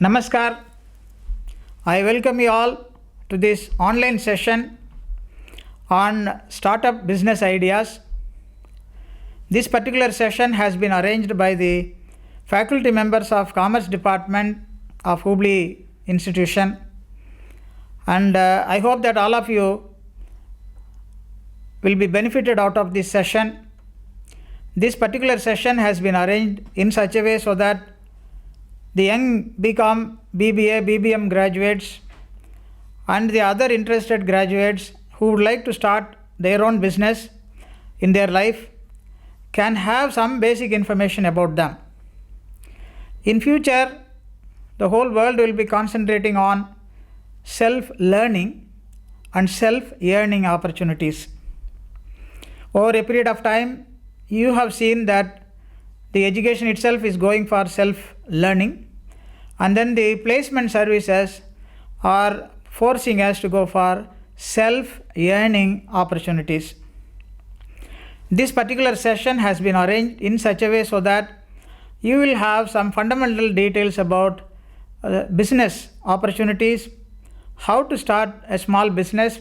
Namaskar. I welcome you all to this online session on startup business ideas. This particular session has been arranged by the faculty members of Commerce Department of Hubli Institution, and I hope that all of you will be benefited out of this session. This particular session has been arranged in such a way so that the young BCom, BBA, BBM graduates and the other interested graduates who would like to start their own business in their life can have some basic information about them. In future, the whole world will be concentrating on self-learning and self-earning opportunities. Over a period of time, you have seen that the education itself is going for self-learning, and then the placement services are forcing us to go for self-earning opportunities. This particular session has been arranged in such a way so that you will have some fundamental details about business opportunities, how to start a small business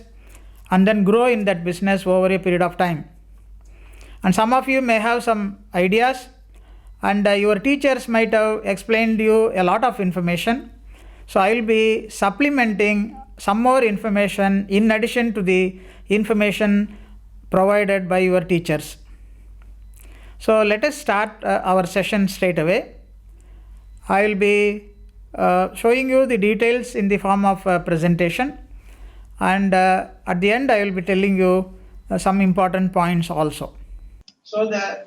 and then grow in that business over a period of time. And some of you may have some ideas, and your teachers might have explained you a lot of information. So I will be supplementing some more information in addition to the information provided by your teachers. So let us start our session straight away. I will be showing you the details in the form of a presentation, and at the end I will be telling you some important points also. So the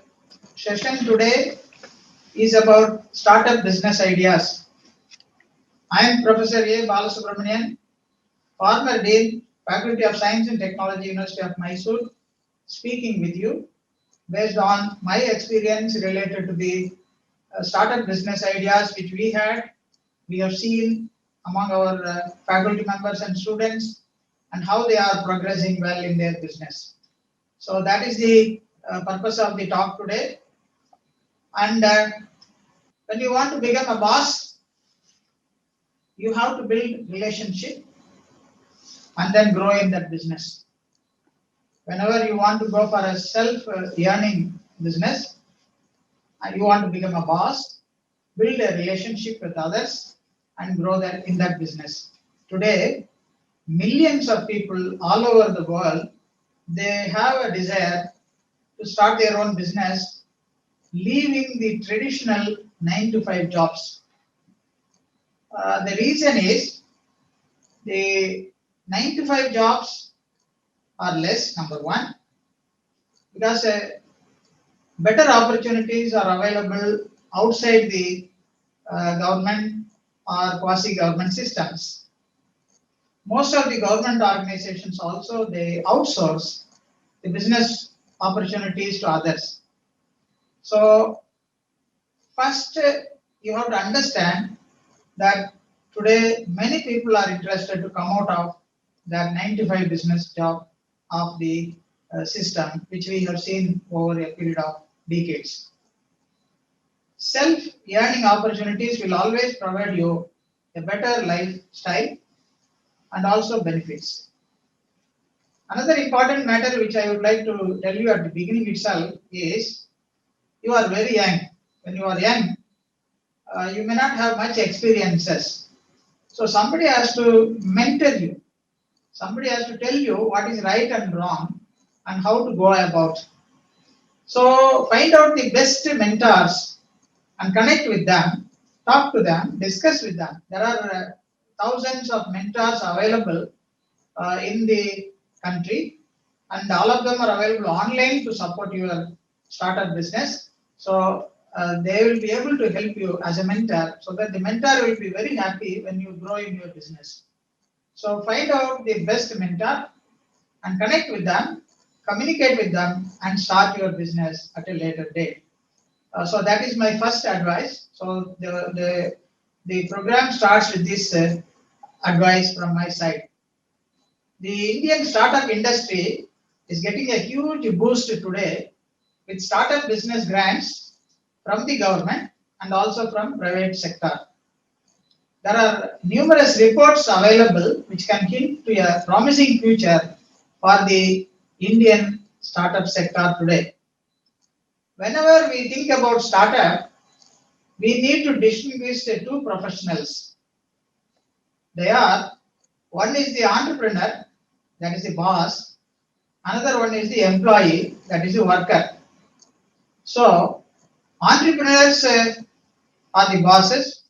session today is about startup business ideas. I am Professor A. Balasubramanian, former Dean, Faculty of Science and Technology, University of Mysore, speaking with you based on my experience related to the startup business ideas which we have seen among our faculty members and students, and how they are progressing well in their business. So that is the purpose of the talk today. And when you want to become a boss, you have to build relationship and then grow in that business. Whenever you want to go for a self-earning business, and you want to become a boss, build a relationship with others and grow in that business. Today, millions of people all over the world, they have a desire to start their own business, leaving the traditional 9-to-5 jobs. The reason is the 9-to-5 jobs are less, number one, because better opportunities are available outside the government or quasi-government systems. Most of the government organizations also, they outsource the business opportunities to others. So first, you have to understand that today many people are interested to come out of that 9-to-5 business job of the system, which we have seen over a period of decades. Self-earning opportunities will always provide you a better lifestyle and also benefits. Another important matter which I would like to tell you at the beginning itself is, you are very young. When you are young, you may not have much experiences. So somebody has to mentor you. Somebody has to tell you what is right and wrong and how to go about. So find out the best mentors and connect with them, talk to them, discuss with them. There are thousands of mentors available in the country, and all of them are available online to support your startup business. So they will be able to help you as a mentor, so that the mentor will be very happy when you grow in your business. So find out the best mentor and connect with them, communicate with them, and start your business at a later date. So that is my first advice. So the program starts with this advice from my side. The Indian startup industry is getting a huge boost today with startup business grants from the government and also from private sector. there are numerous reports available which can hint to a promising future for the Indian startup sector today. Whenever we think about startup, we need to distinguish the two professionals. They are, one is the entrepreneur, that is the boss, another one is the employee, that is the worker. So, entrepreneurs are the bosses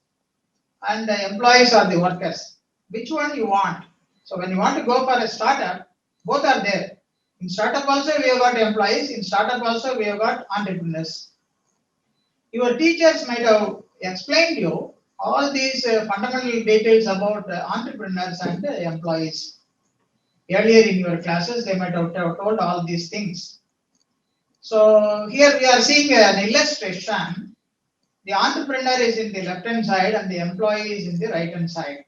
and the employees are the workers. Which one you want? So, when you want to go for a startup, both are there. In startup also we have got employees, in startup also we have got entrepreneurs. Your teachers might have explained you all these fundamental details about entrepreneurs and employees. Earlier in your classes, they might have told all these things. So here we are seeing an illustration. The entrepreneur is in the left hand side and the employee is in the right hand side.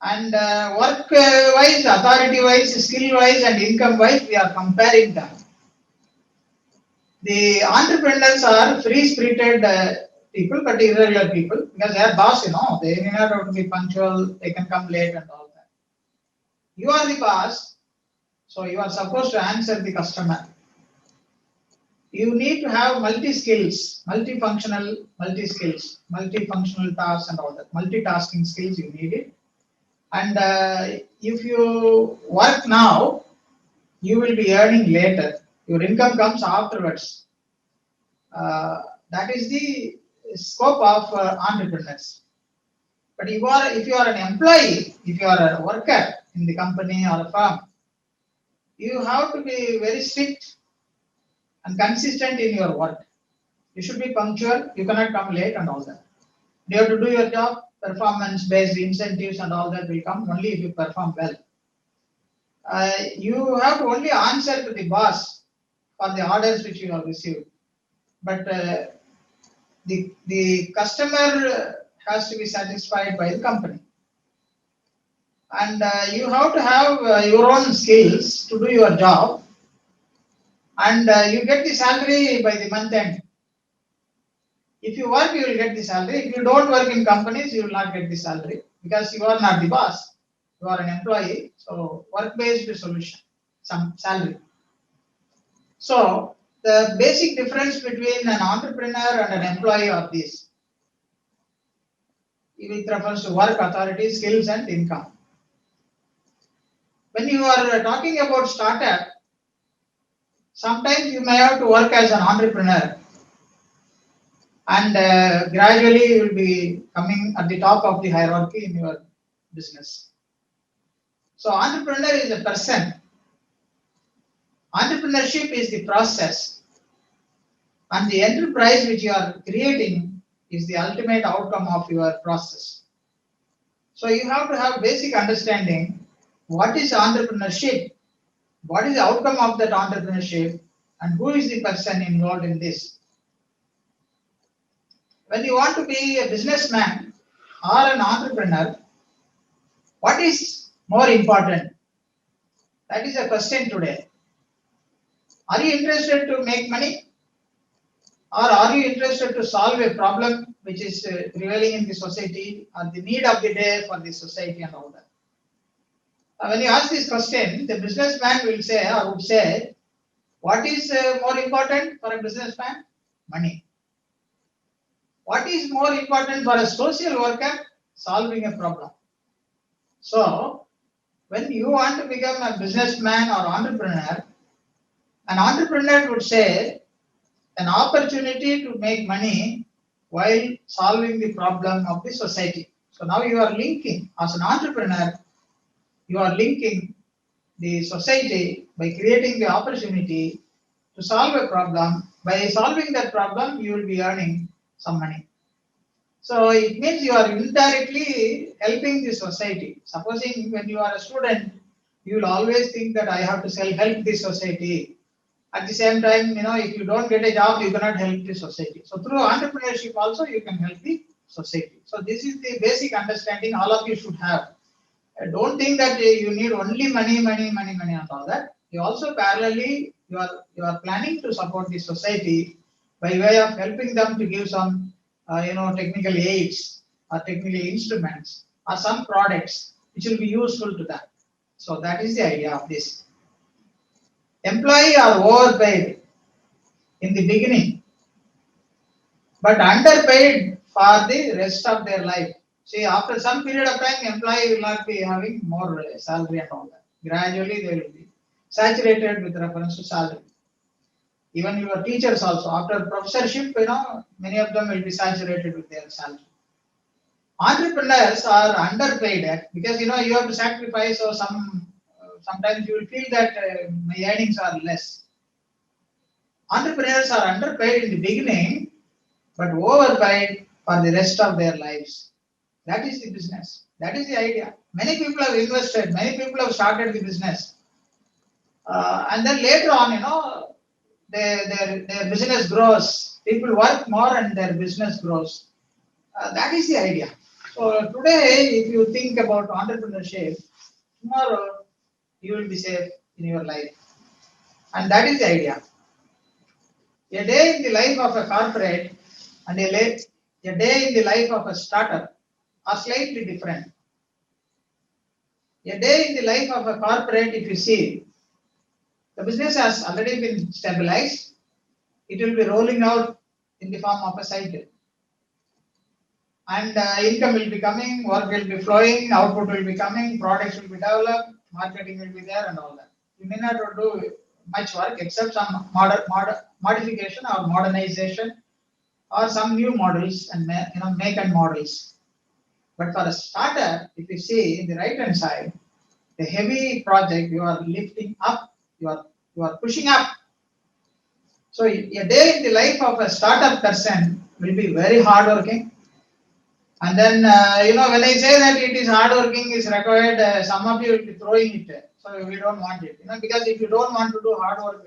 And work wise, authority wise, skill wise, and income wise, we are comparing them. The entrepreneurs are free spirited people, but irregular people because they are boss, they may not have to be punctual, they can come late and all that. You are the boss, so you are supposed to answer the customer. You need to have multi-skills, multifunctional tasks and all that. Multitasking skills you need it. And if you work now, you will be earning later. Your income comes afterwards. That is the scope of entrepreneurs. But if you are an employee, if you are a worker in the company or a firm, you have to be very strict and consistent in your work. You should be punctual, you cannot come late and all that. You have to do your job, performance-based incentives and all that will come only if you perform well. You have to only answer to the boss for the orders which you have received. But the customer has to be satisfied by the company. And you have to have your own skills to do your job. And you get the salary by the month end. If you work, you will get the salary. If you don't work in companies, you will not get the salary because you are not the boss. You are an employee. So work-based solution, some salary. So the basic difference between an entrepreneur and an employee are these. It refers to work, authority, skills, and income. When you are talking about startup, sometimes you may have to work as an entrepreneur and gradually you will be coming at the top of the hierarchy in your business. So entrepreneur is a person. Entrepreneurship is the process and the enterprise which you are creating is the ultimate outcome of your process. So you have to have basic understanding what is entrepreneurship, what is the outcome of that entrepreneurship, and who is the person involved in this. When you want to be a businessman or an entrepreneur, what is more important? That is a question today. Are you interested to make money? Or are you interested to solve a problem which is prevailing in the society or the need of the day for the society and all that? When you ask this question, the businessman will say or would say, what is more important for a businessman? Money. What is more important for a social worker? Solving a problem. So, when you want to become a businessman or entrepreneur, an entrepreneur would say, an opportunity to make money while solving the problem of the society. So now you are linking, as an entrepreneur, you are linking the society by creating the opportunity to solve a problem. By solving that problem, you will be earning some money. So it means you are indirectly helping the society. Supposing when you are a student, you will always think that I have to help the society. At the same time, if you don't get a job, you cannot help the society. So through entrepreneurship also, you can help the society. So this is the basic understanding all of you should have. Don't think that you need only money and all that. You also parallelly, you are planning to support the society by way of helping them to give some technical aids or technical instruments or some products which will be useful to them. So that is the idea of this. Employees are overpaid in the beginning, but underpaid for the rest of their life. See, after some period of time, employee will not be having more salary and all that. Gradually, they will be saturated with reference to salary. Even your teachers also, after professorship, many of them will be saturated with their salary. Entrepreneurs are underpaid because you have to sacrifice, or sometimes you will feel that my earnings are less. Entrepreneurs are underpaid in the beginning, but overpaid for the rest of their lives. That is the business. That is the idea. Many people have invested, many people have started the business. And then later on, their business grows. People work more and their business grows. That is the idea. So today, if you think about entrepreneurship, tomorrow you will be safe in your life. And that is the idea. A day in the life of a corporate and a day in the life of a startup are slightly different. A day in the life of a corporate, if you see, the business has already been stabilized. It will be rolling out in the form of a cycle. And income will be coming, work will be flowing, output will be coming, products will be developed, marketing will be there and all that. You may not do much work except some modification or modernization or some new models and make and models. But for a starter, if you see in the right hand side, the heavy project you are lifting up, you are pushing up. So a day in the life of a startup person will be very hardworking. And then, when I say that it is hardworking is required, some of you will be throwing it. So we don't want it. Because if you don't want to do hard work,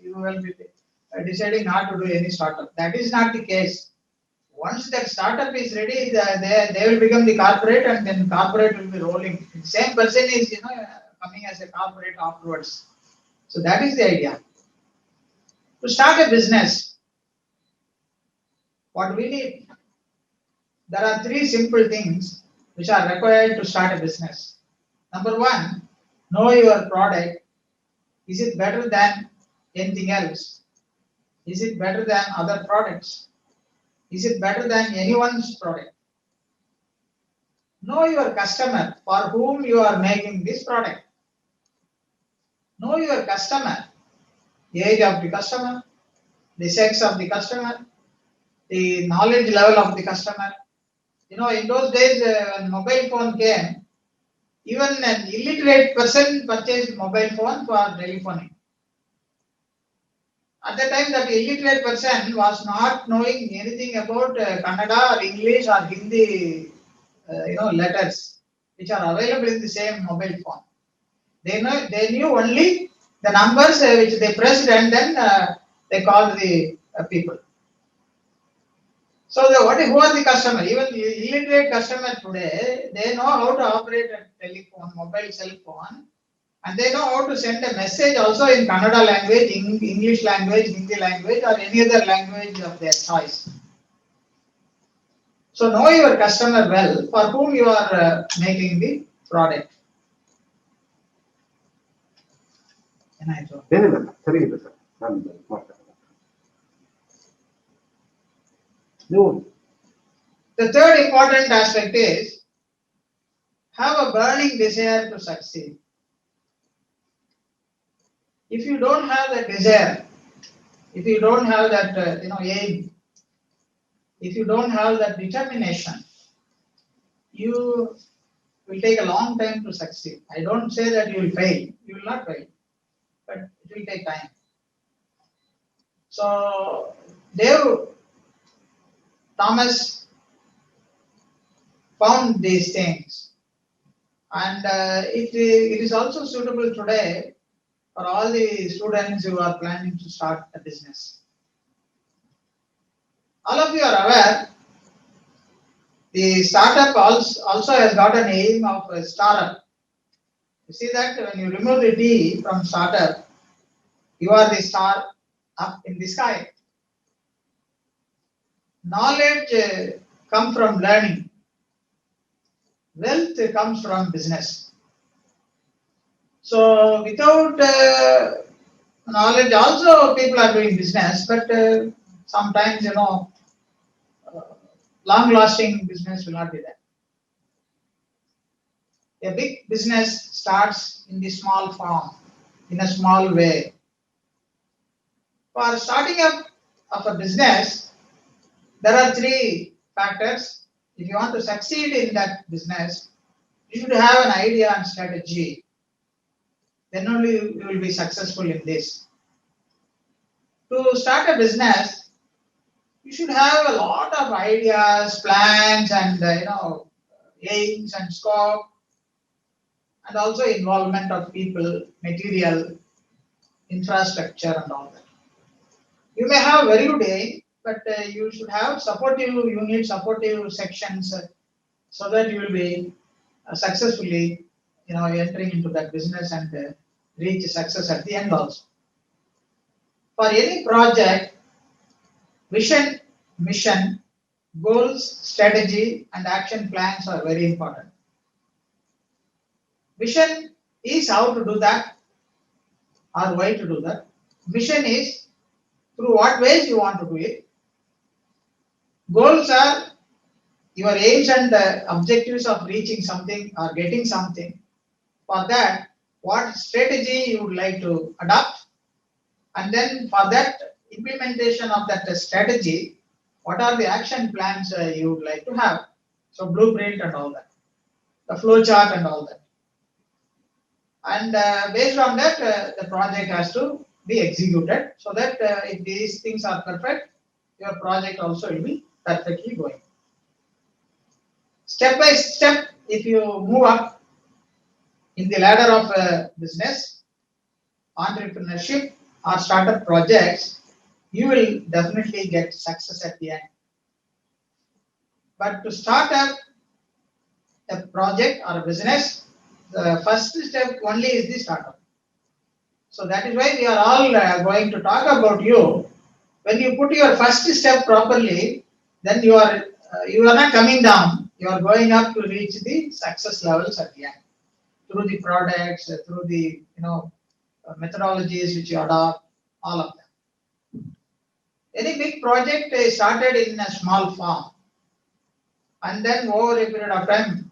you will be deciding not to do any startup. That is not the case. Once that startup is ready, they will become the corporate, and then corporate will be rolling. The same person is, coming as a corporate afterwards. So that is the idea. To start a business, what we need? There are three simple things which are required to start a business. Number one, know your product. Is it better than anything else? Is it better than other products? Is it better than anyone's product? Know your customer for whom you are making this product. Know your customer, the age of the customer, the sex of the customer, the knowledge level of the customer. In those days when mobile phone came, even an illiterate person purchased mobile phone for telephoning. At the time, that illiterate person was not knowing anything about Kannada or English or Hindi, letters which are available in the same mobile phone. They knew only the numbers which they pressed, and then they called the people. So who are the customer? Even illiterate customer today, they know how to operate a telephone, mobile cell phone, and they know how to send a message also in Kannada language, English language, Hindi language, or any other language of their choice. So know your customer well for whom you are making the product. The third important aspect is have a burning desire to succeed. If you don't have that desire, if you don't have that aim, if you don't have that determination, you will take a long time to succeed. I don't say that you will fail. You will not fail, but it will take time. So Dave Thomas found these things, and it is also suitable today for all the students who are planning to start a business. All of you are aware, the startup also has got an aim of a startup. You see that when you remove the D from startup, you are the star up in the sky. Knowledge comes from learning. wealth comes from business. So without knowledge, also people are doing business, but sometimes long-lasting business will not be there. A big business starts in the small form, in a small way. For starting up of a business, there are three factors. If you want to succeed in that business, you should have an idea and strategy. Then only you will be successful in this. To start a business, you should have a lot of ideas, plans, and aims and scope, and also involvement of people, material, infrastructure, and all that. You may have very good aim, but you should have supportive units, supportive sections, so that you will be successfully, entering into that business and reach success at the end also. For any project, vision, mission, goals, strategy, and action plans are very important. Vision is how to do that or why to do that. Mission is through what ways you want to do it. Goals are your aims and objectives of reaching something or getting something. For that, what strategy you would like to adopt, and then for that implementation of that strategy, what are the action plans you would like to have. So blueprint and all that, the flow chart and all that. And based on that, the project has to be executed, so that if these things are perfect, your project also will be perfectly going. Step by step, if you move up in the ladder of business, entrepreneurship, or startup projects, you will definitely get success at the end. But to start up a project or a business, the first step only is the startup. So that is why we are all going to talk about you. When you put your first step properly, then you are not coming down. You are going up to reach the success levels at the end through the products, through the methodologies which you adopt, all of them. Any big project is started in a small form, and then over a period of time,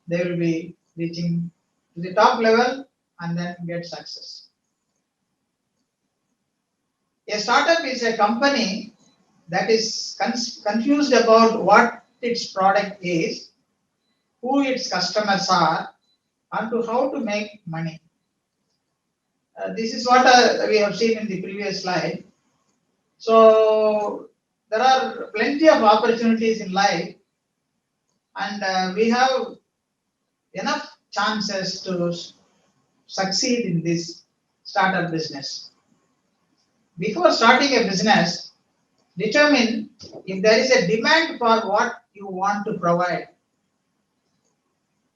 they will be reaching to the top level and then get success. A startup is a company that is confused about what its product is, who its customers are, and to how to make money. This is what we have seen in the previous slide. So there are plenty of opportunities in life, and we have enough chances to succeed in this startup business. Before starting a business, determine if there is a demand for what you want to provide.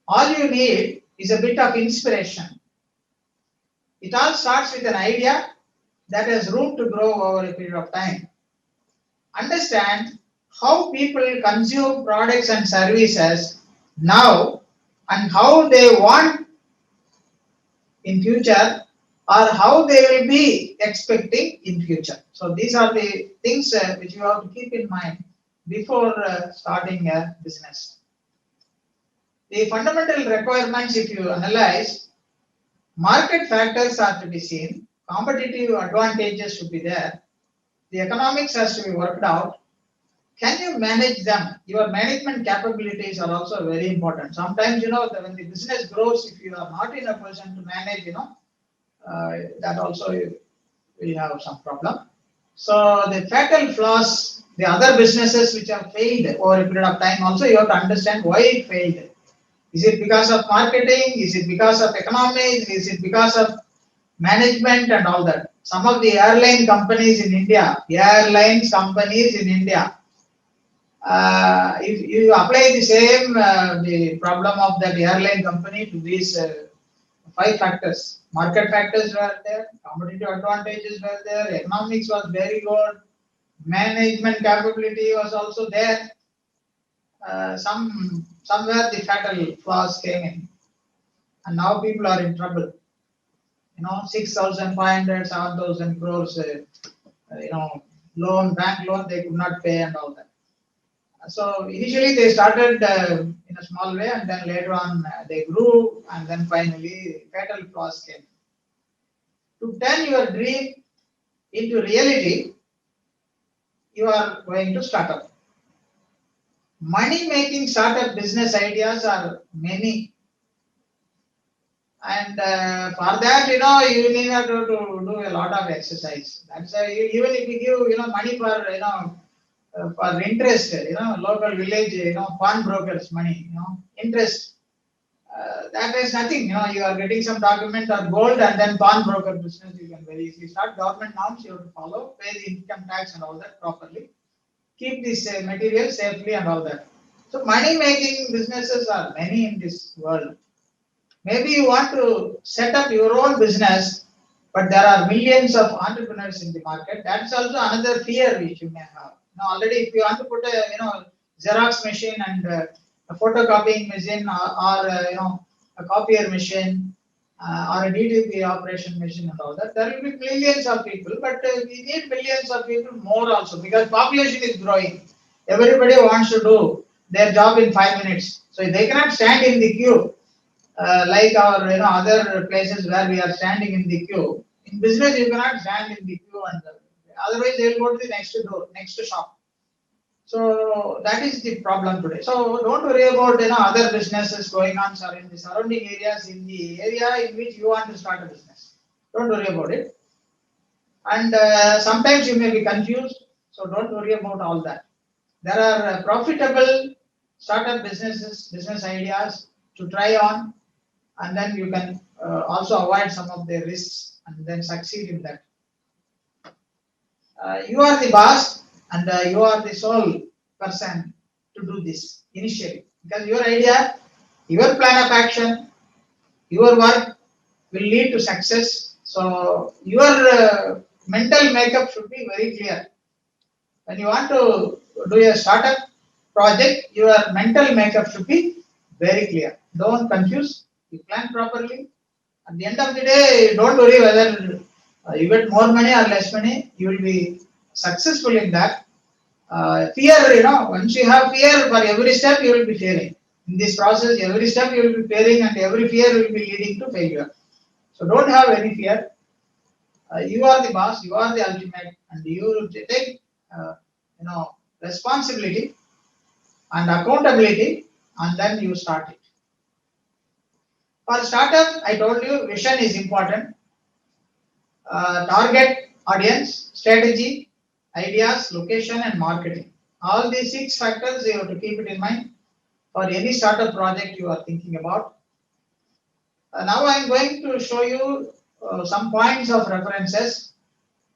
All you need is a bit of inspiration. It all starts with an idea that has room to grow over a period of time. Understand how people consume products and services now and how they want in future, or how they will be expecting in future. So these are the things which you have to keep in mind before starting a business. The fundamental requirements, if you analyze, market factors are to be seen, competitive advantages should be there, the economics has to be worked out. Can you manage them? Your management capabilities are also very important. Sometimes, when the business grows, if you are not in a position to manage, that also will have some problem. So the fatal flaws, the other businesses which have failed over a period of time, also you have to understand why it failed. Is it because of marketing? Is it because of economics? Is it because of management and all that? Some of the airline companies in India, if you apply the same the problem of that airline company to these 5 factors, market factors were there, competitive advantages were there, economics was very good, management capability was also there. somewhere the fatal flaws came in, and now people are in trouble. 6,500, 7,000 crores, bank loan they could not pay and all that. So initially they started in a small way, and then later on they grew, and then finally fatal flaws came. To turn your dream into reality, you are going to start up. Money making startup business ideas are many, and for that you need to do a lot of exercise. That's even if you give money for interest, local village, pawnbrokers money, interest. That is nothing. You are getting some document or gold, and then pawnbroker business you can very easily start. Government norms you have to follow, pay the income tax and all that properly, keep this material safely and all that. So money making businesses are many in this world. Maybe you want to set up your own business, but there are millions of entrepreneurs in the market. That's also another fear which you may have. Already if you want to put a Xerox machine and a photocopying machine, or a copier machine, or a DTP operation machine and all that, there will be millions of people, but we need millions of people more also, because population is growing. Everybody wants to do their job in 5 minutes, so they cannot stand in the queue like our other places where we are standing in the queue. In business you cannot stand in the queue, and otherwise they will go to the next door, next shop. So that is the problem today. So don't worry about other businesses going on in the surrounding areas, in the area in which you want to start a business. Don't worry about it. And sometimes you may be confused, so don't worry about all that. There are profitable startup businesses, business ideas to try on, and then you can also avoid some of the risks and then succeed in that. You are the boss, and you are the sole person to do this initially, because your idea, your plan of action, your work will lead to success. So your mental makeup should be very clear. When you want to do a startup project, your mental makeup should be very clear. Don't confuse. You plan properly. At the end of the day, don't worry whether you get more money or less money. You will be successful in that. Fear, once you have fear, for every step you will be failing. In this process, every step you will be failing, and every fear will be leading to failure. So don't have any fear. You are the boss. You are the ultimate, and you take responsibility and accountability, and then you start it. For startup, I told you vision is important. Target audience, strategy, ideas, location, and marketing. All these 6 factors you have to keep it in mind for any startup project you are thinking about. Now I am going to show you some points of references,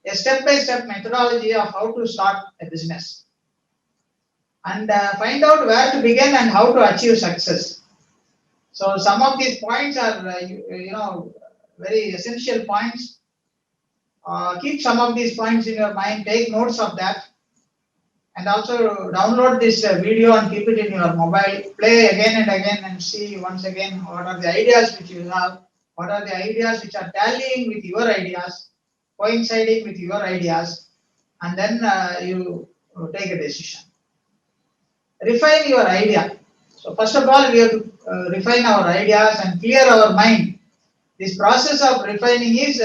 a step-by-step methodology of how to start a business, and find out where to begin and how to achieve success. So some of these points are very essential points. Keep some of these points in your mind, take notes of that, and also download this video and keep it in your mobile, play again and again and see once again what are the ideas which you have, what are the ideas which are tallying with your ideas, coinciding with your ideas, and then you take a decision. Refine your idea. So first of all, we have to refine our ideas and clear our mind. This process of refining is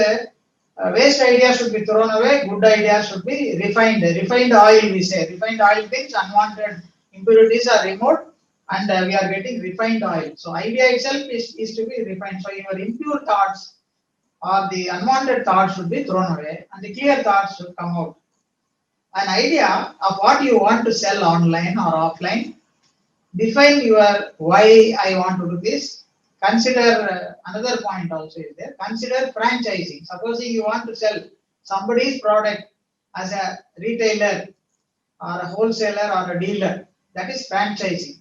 waste ideas should be thrown away, good ideas should be refined. Refined oil, we say. Refined oil means unwanted impurities are removed, and we are getting refined oil. So idea itself is to be refined. So your impure thoughts or the unwanted thoughts should be thrown away, and the clear thoughts should come out. An idea of what you want to sell online or offline. Define your why I want to do this. Consider another point also is there. Consider franchising. Supposing you want to sell somebody's product as a retailer or a wholesaler or a dealer, that is franchising.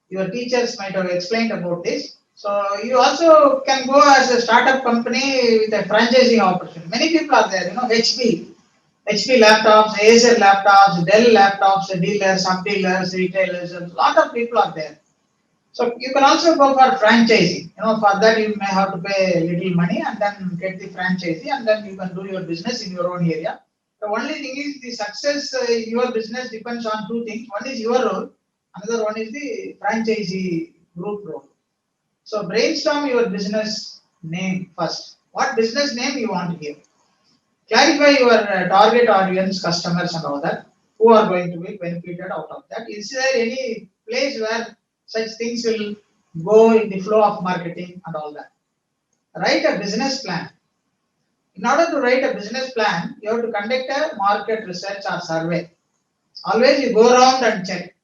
Your teachers might have explained about this. So you also can go as a startup company with a franchising opportunity. Many people are there, HP. HP laptops, Acer laptops, Dell laptops, dealers, sub-dealers, retailers, a lot of people are there. So you can also go for franchising. For that you may have to pay a little money and then get the franchisee, and then you can do your business in your own area. The only thing is the success your business depends on two things. One is your role, another one is the franchisee group role. So brainstorm your business name first. What business name you want to give? Clarify your target audience, customers, and all that. Who are going to be benefited out of that? Is there any place where such things will go in the flow of marketing and all that? Write a business plan. In order to write a business plan, you have to conduct a market research or survey. Always you go around and check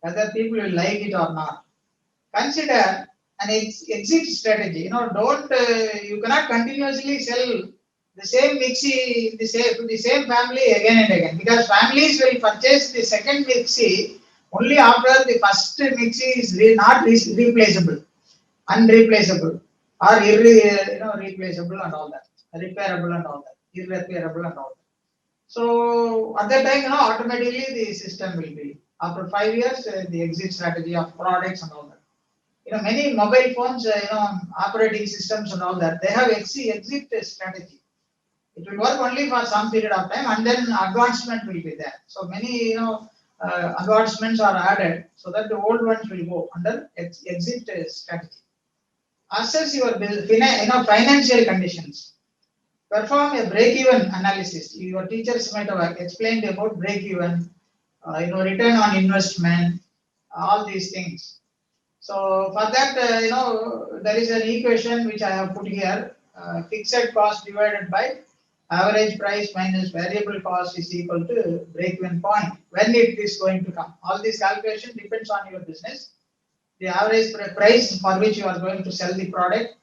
whether people will like it or not. Consider an exit strategy. You cannot continuously sell the same mixie to the same family again and again, because families will purchase the second mixie only after the first mixie is not replaceable, unreplaceable, or replaceable and all that, repairable and all that, irreparable and all that. So at that time, automatically the system will be, after 5 years, the exit strategy of products and all that. Many mobile phones, operating systems and all that, they have exit strategy. It will work only for some period of time, and then advancement will be there. So many, advancements are added so that the old ones will go under exit strategy. Assess your financial conditions. Perform a break-even analysis. Your teachers might have explained about break-even, return on investment, all these things. So for that, there is an equation which I have put here. Fixed cost divided by average price minus variable cost is equal to break-even point. When it is going to come? All this calculation depends on your business. The average price for which you are going to sell the product,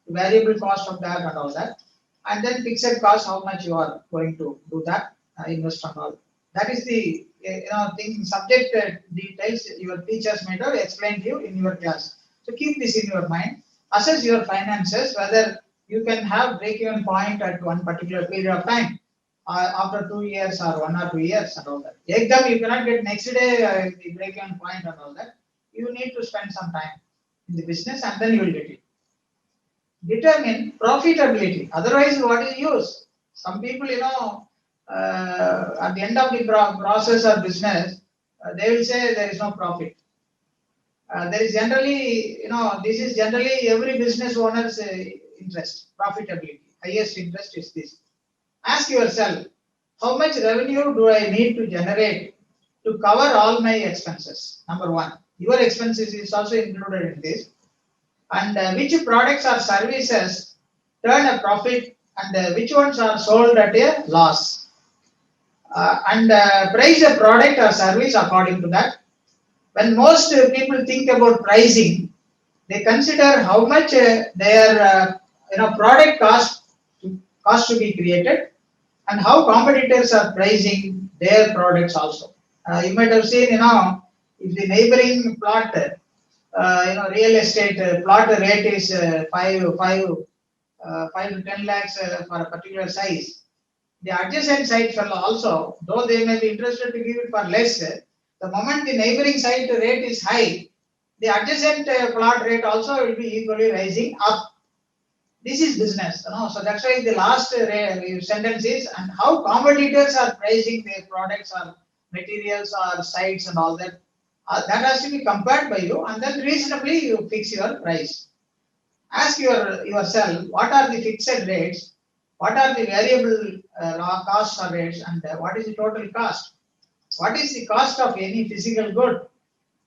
the variable cost of that and all that, and then fixed cost, how much you are going to do that, invest and all. That is the subject details your teachers might have explained to you in your class. So keep this in your mind. Assess your finances, whether you can have break-even point at one particular period of time, after 2 years or 1 or 2 years and all that. Exam, you cannot get next day the break-even point and all that. You need to spend some time in the business and then you will get it. Determine profitability. Otherwise, what is use? Some people, at the end of the process or business, they will say there is no profit. There is generally, this is generally every business owner's interest, profitability. Highest interest is this. Ask yourself, how much revenue do I need to generate to cover all my expenses? Number one, your expenses is also included in this. And which products or services turn a profit, and which ones are sold at a loss. And price a product or service according to that. When most people think about pricing, they consider how much their product cost to be created, and how competitors are pricing their products also. You might have seen, if the neighboring plot, real estate plot rate is 5 to 10 lakhs for a particular size. The adjacent site fellow also, though they may be interested to give it for less, the moment the neighboring site rate is high, the adjacent plot rate also will be equally rising up. This is business, so that's why the last sentence is, and how competitors are pricing their products or materials or sites and all that. That has to be compared by you, and then reasonably you fix your price. Ask yourself, what are the fixed rates, what are the variable costs or rates, and what is the total cost? What is the cost of any physical good?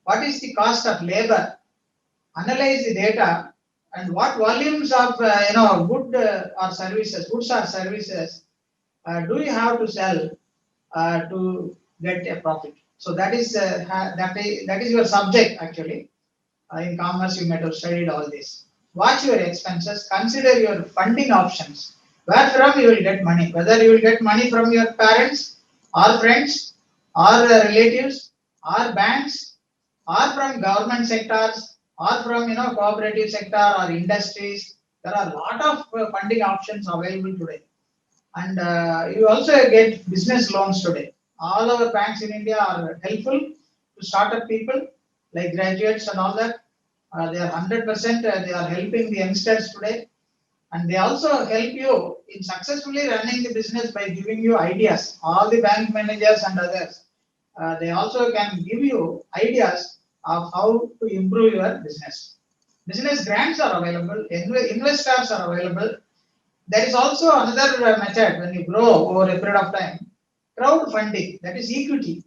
What is the cost of labor? Analyze the data, and what volumes of goods or services do you have to sell to get a profit? So that is your subject actually. In commerce, you might have studied all this. Watch your expenses. Consider your funding options. Where from you will get money? Whether you will get money from your parents, or friends, or relatives, or banks, or from government sectors, or from cooperative sector or industries. There are a lot of funding options available today. And you also get business loans today. All our banks in India are helpful to startup people like graduates and all that. They are 100%. They are helping the youngsters today, and they also help you in successfully running the business by giving you ideas. All the bank managers and others, they also can give you ideas of how to improve your business. Business grants are available. Investors are available. There is also another method when you grow over a period of time, crowdfunding, that is equity.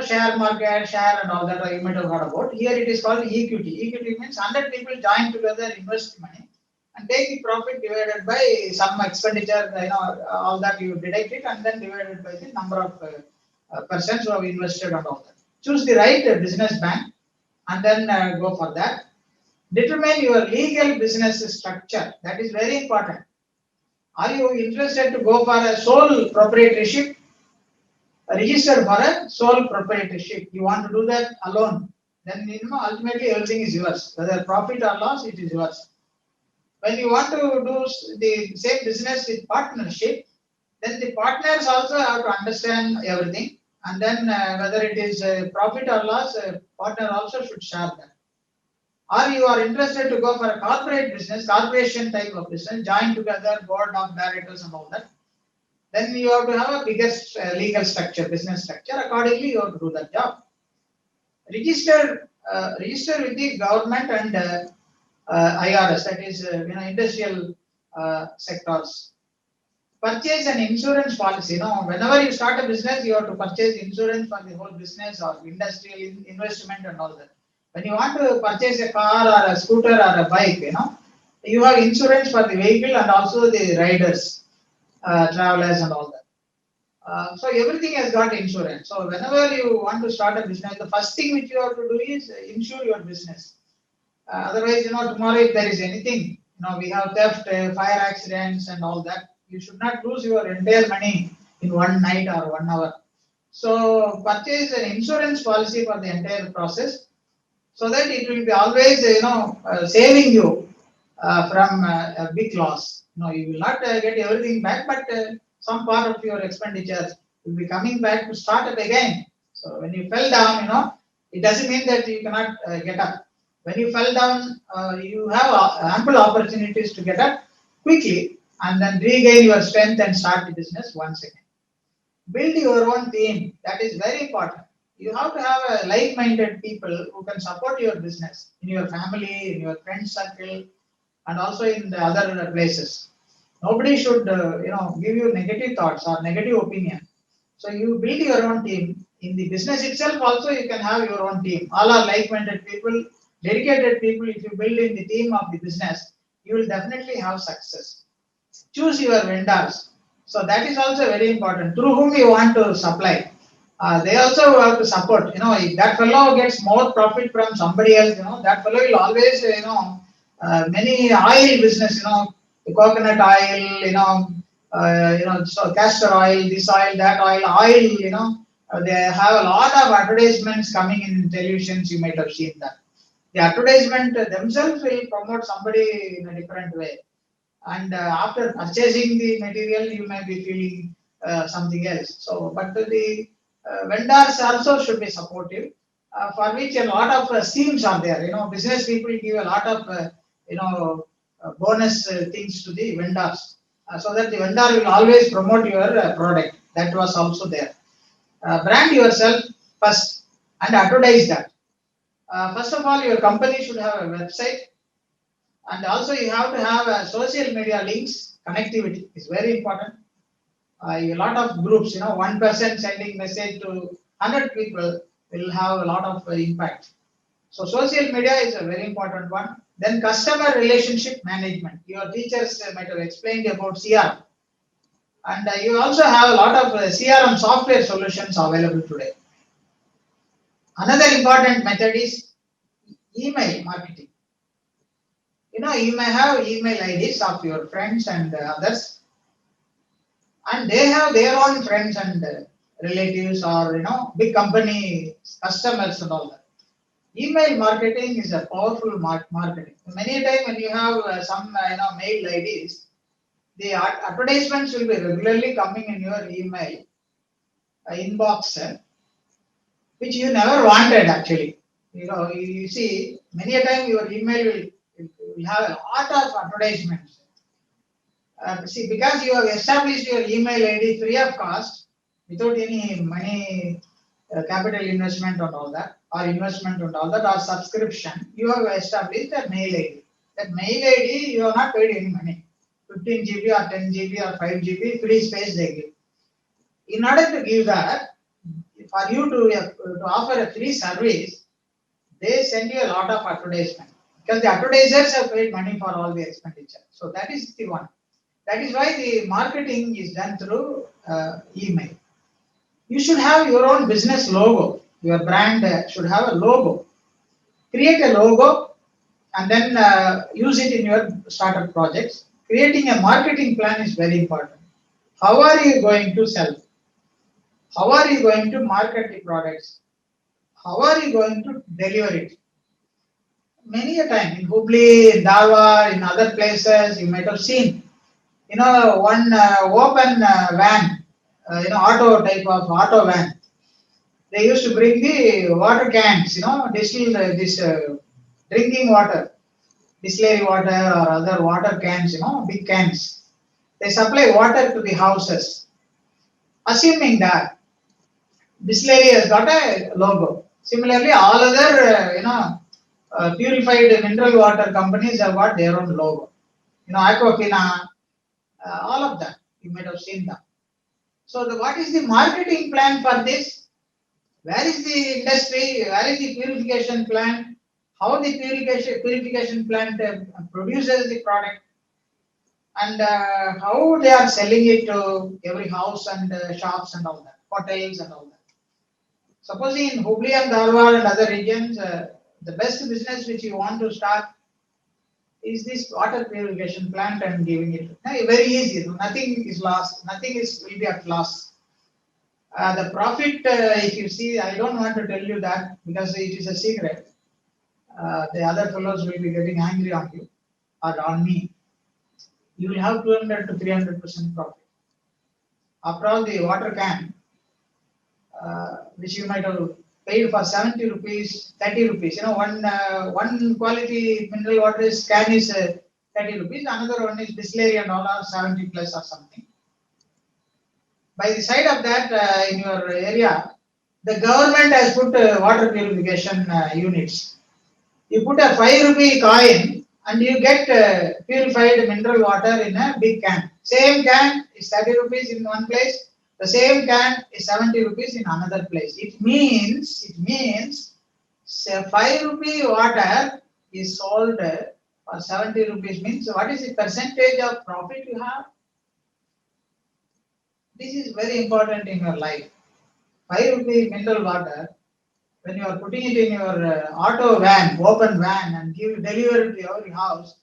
Share market, share and all that you might have heard about. Here it is called equity. Equity means 100 people join together, invest money, and take the profit divided by some expenditure, all that you deduct it, and then divided by the number of persons who have invested and all that. Choose the right business bank, and then go for that. Determine your legal business structure. That is very important. Are you interested to go for a sole proprietorship? Registered for a sole proprietorship. You want to do that alone. Then ultimately everything is yours. Whether profit or loss, it is yours. When you want to do the same business with partnership, then the partners also have to understand everything. And then whether it is profit or loss, partner also should share that. Or you are interested to go for a corporate business, corporation type of business, join together, board of directors and all that. Then you have to have a biggest legal structure, business structure. Accordingly, you have to do that job. Register with the government and IRS, that is, industrial sectors. Purchase an insurance policy. Whenever you start a business, you have to purchase insurance for the whole business or industrial investment and all that. When you want to purchase a car or a scooter or a bike, you have insurance for the vehicle and also the riders, travelers and all that. So everything has got insurance. So whenever you want to start a business, the first thing which you have to do is insure your business. Otherwise, tomorrow if there is anything, we have theft, fire accidents and all that, you should not lose your entire money in one night or 1 hour. So purchase an insurance policy for the entire process, so that it will be always, saving you from a big loss. You will not get everything back, but some part of your expenditure will be coming back to start up again. So when you fell down, it doesn't mean that you cannot get up. When you fell down, you have ample opportunities to get up quickly and then regain your strength and start the business once again. Build your own team. That is very important. You have to have a like-minded people who can support your business in your family, in your friend circle, and also in the other places. Nobody should, give you negative thoughts or negative opinion. So you build your own team. In the business itself also, you can have your own team. All are like-minded people, dedicated people. If you build in the team of the business, you will definitely have success. Choose your vendors. So that is also very important. Through whom you want to supply. They also have to support. If that fellow gets more profit from somebody else, that fellow will always, many oil business, the coconut oil, so castor oil, this oil, that oil, they have a lot of advertisements coming in televisions. You might have seen that. The advertisement themselves will promote somebody in a different way. And after purchasing the material, you may be feeling something else. So, but the vendors also should be supportive, for which a lot of schemes are there. Business people give a lot of, bonus things to the vendors, so that the vendor will always promote your product. That was also there. Brand yourself first and advertise that. First of all, your company should have a website, and also you have to have social media links. Connectivity is very important. A lot of groups, one person sending message to 100 people will have a lot of impact. So social media is a very important one. Then customer relationship management. Your teachers might have explained about CRM. And you also have a lot of CRM software solutions available today. Another important method is email marketing. You may have email IDs of your friends and others, and they have their own friends and relatives or big company customers and all that. Email marketing is a powerful marketing. Many a time when you have some mail IDs, the advertisements will be regularly coming in your email inbox, which you never wanted actually. You see, many a time your email will have a lot of advertisements. See, because you have established your email ID free of cost, without any money, capital investment and all that, or investment and all that, or subscription, you have established a mail ID. That mail ID, you have not paid any money. 15 GB or 10 GB or 5 GB free space they give. In order to give that, for you to offer a free service, they send you a lot of advertisement because the advertisers have paid money for all the expenditure. So that is the one. That is why the marketing is done through email. You should have your own business logo. Your brand should have a logo. Create a logo and then use it in your startup projects. Creating a marketing plan is very important. How are you going to sell? How are you going to market the products? How are you going to deliver it? Many a time in Hubli, in Dharwad, in other places, you might have seen, one open van, auto type of auto van. They used to bring the water cans, distill this drinking water, distillery water or other water cans, big cans. They supply water to the houses, assuming that distillery has got a logo. Similarly, all other, purified mineral water companies have got their own logo. Aquafina, all of that. You might have seen that. So, what is the marketing plan for this? Where is the industry? Where is the purification plant? How the purification plant produces the product? And how they are selling it to every house and shops and all that, hotels and all that. Supposing in Hubli and Dharwad and other regions, the best business which you want to start is this water purification plant and giving it. Very easy. Nothing is lost. Nothing will be at loss. The profit, if you see, I don't want to tell you that because it is a secret. The other fellows will be getting angry on you or on me. You will have 200 to 300% profit. After all, the water can, which you might have paid for 70 rupees, 30 rupees. One quality mineral water can is 30 rupees. Another one is distillery and all are 70 plus or something. By the side of that, in your area, the government has put water purification units. You put a 5 rupee coin and you get purified mineral water in a big can. Same can is 30 rupees in one place. The same can is 70 rupees in another place. It means 5 rupee water is sold for 70 rupees. Means what is the percentage of profit you have? This is very important in your life. 5 rupee mineral water, when you are putting it in your auto van, open van, and deliver it to your house,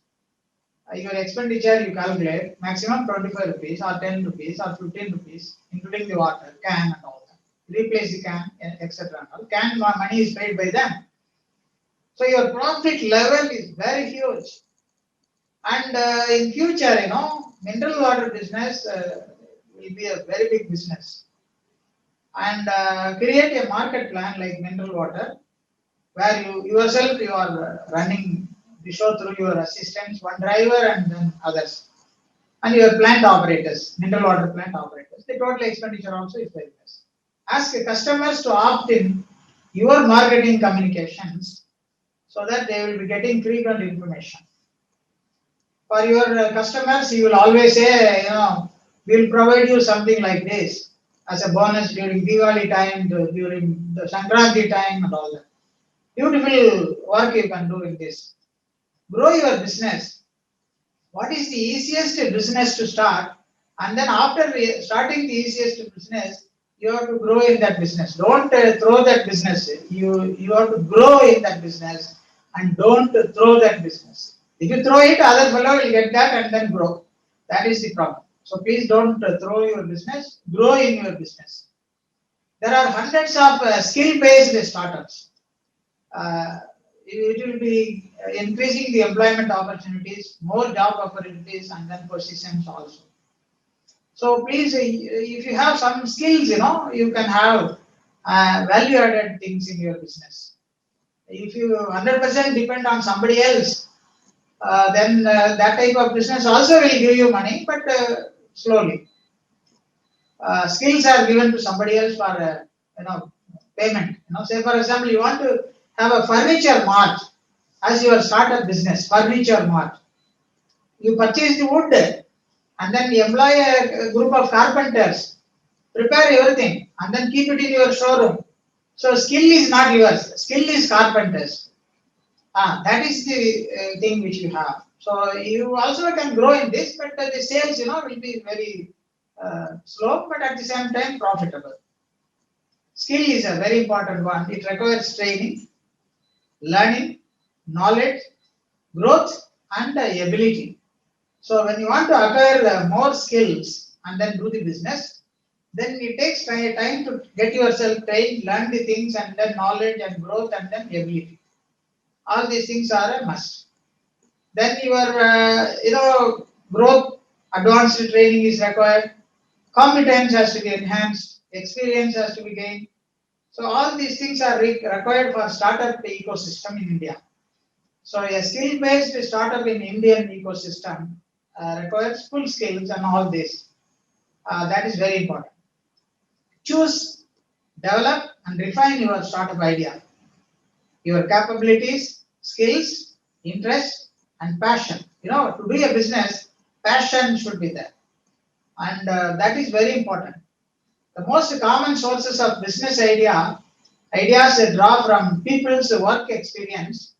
your expenditure you calculate maximum 25 rupees or 10 rupees or 15 rupees, including the water, can and all that. Replace the can, etc. Can money is paid by them. So your profit level is very huge. And in future, mineral water business will be a very big business. And create a market plan like mineral water, where you are running the show through your assistants, one driver and then others, and your plant operators, mineral water plant operators. The total expenditure also is very less. Ask customers to opt in your marketing communications so that they will be getting frequent information. For your customers, you will always say, we will provide you something like this as a bonus during Diwali time, during the Sankranti time and all that. Beautiful work you can do in this. Grow your business. What is the easiest business to start? And then after starting the easiest business, you have to grow in that business. Don't throw that business. You have to grow in that business and don't throw that business. If you throw it, other fellow will get that and then grow. That is the problem. So please don't throw your business. Grow in your business. There are hundreds of skill-based startups. it will be increasing the employment opportunities, more job opportunities, and then positions also. So please, if you have some skills, you can have value-added things in your business. If you 100% depend on somebody else, then that type of business also will give you money, but slowly. Skills are given to somebody else for payment. Say for example, you want to have a furniture mart as your startup business, furniture mart. You purchase the wood and then you employ a group of carpenters, prepare everything, and then keep it in your showroom. So skill is not yours. Skill is carpenters. That is the thing which you have. So you also can grow in this, but the sales, will be very slow, but at the same time profitable. Skill is a very important one. It requires training, learning, knowledge, growth, and ability. So when you want to acquire more skills and then do the business, then it takes time to get yourself trained, learn the things, and then knowledge and growth, and then ability. All these things are a must. Then your growth, advanced training is required. Competence has to be enhanced. Experience has to be gained. So all these things are required for startup ecosystem in India. So a skill-based startup in Indian ecosystem requires full skills and all this. That is very important. Choose, develop, and refine your startup idea. Your capabilities, skills, interest, and passion. To do a business, passion should be there. And that is very important. The most common sources of business ideas that draw from people's work experience,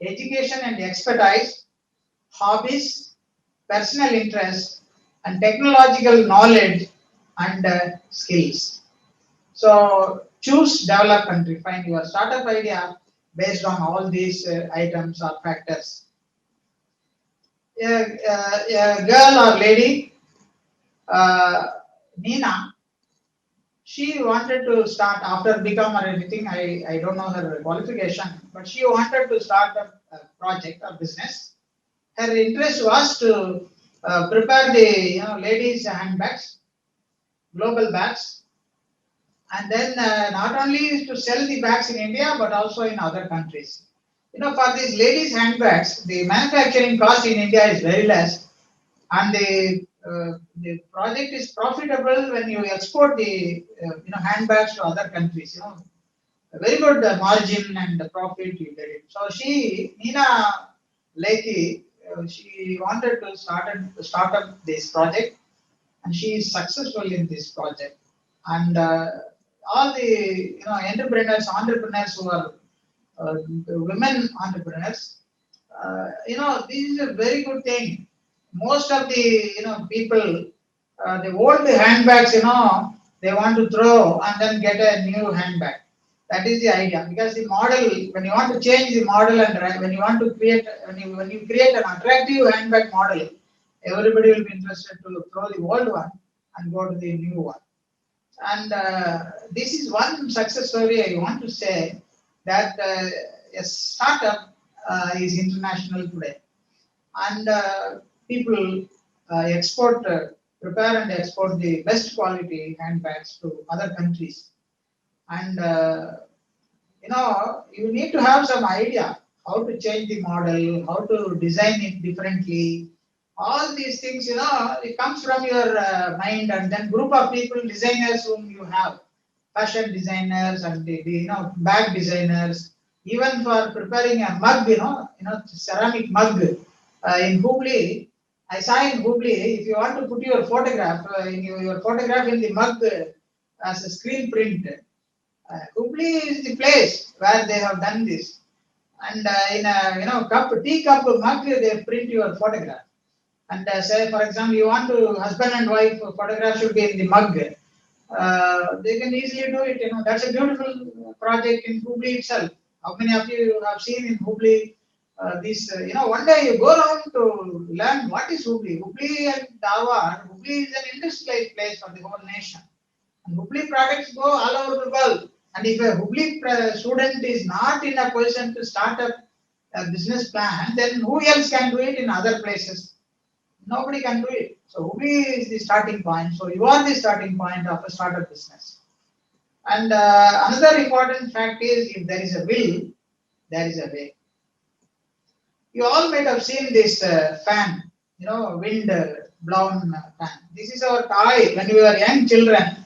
education and expertise, hobbies, personal interests, and technological knowledge and skills. So choose, develop, and refine your startup idea based on all these items or factors. A girl or lady, Nina, she wanted to start after BCom or anything. I don't know her qualification, but she wanted to start a project or business. Her interest was to prepare the ladies' handbags, global bags, and then not only to sell the bags in India but also in other countries. For these ladies' handbags, the manufacturing cost in India is very less, and the project is profitable when you export the handbags to other countries. A very good margin and the profit you get it. So Nina Lakey, she wanted to start up this project, and she is successful in this project. And all the entrepreneurs who are women entrepreneurs, this is a very good thing. Most of the people, the old handbags, they want to throw and then get a new handbag. That is the idea, because the model, when you want to change the model and when you want to create, when you create an attractive handbag model, everybody will be interested to throw the old one and go to the new one. And this is one success story I want to say, that a startup is international today, and people prepare and export the best quality handbags to other countries. And you need to have some idea how to change the model, how to design it differently. All these things, it comes from your mind, and then group of people, designers whom you have, fashion designers and the bag designers, even for preparing a mug, ceramic mug in Hubli. I saw in Hubli, if you want to put your photograph your photograph in the mug as a screen print, Hubli is the place where they have done this. And in a tea cup mug, they print your photograph. And say, for example, you want to husband and wife photograph should be in the mug. They can easily do it. That's a beautiful project in Hubli itself. How many of you have seen in Hubli one day you go around to learn what is Hubli. Hubli and Dharwad, Hubli is an industrialized place for the whole nation. And Hubli products go all over the world. And if a Hubli student is not in a position to start a business plan, then who else can do it in other places? Nobody can do it. So Hubli is the starting point. So you are the starting point of a startup business. And another important fact is, if there is a will, there is a way. You all might have seen this fan, wind blown fan. This is our toy. When we were young children,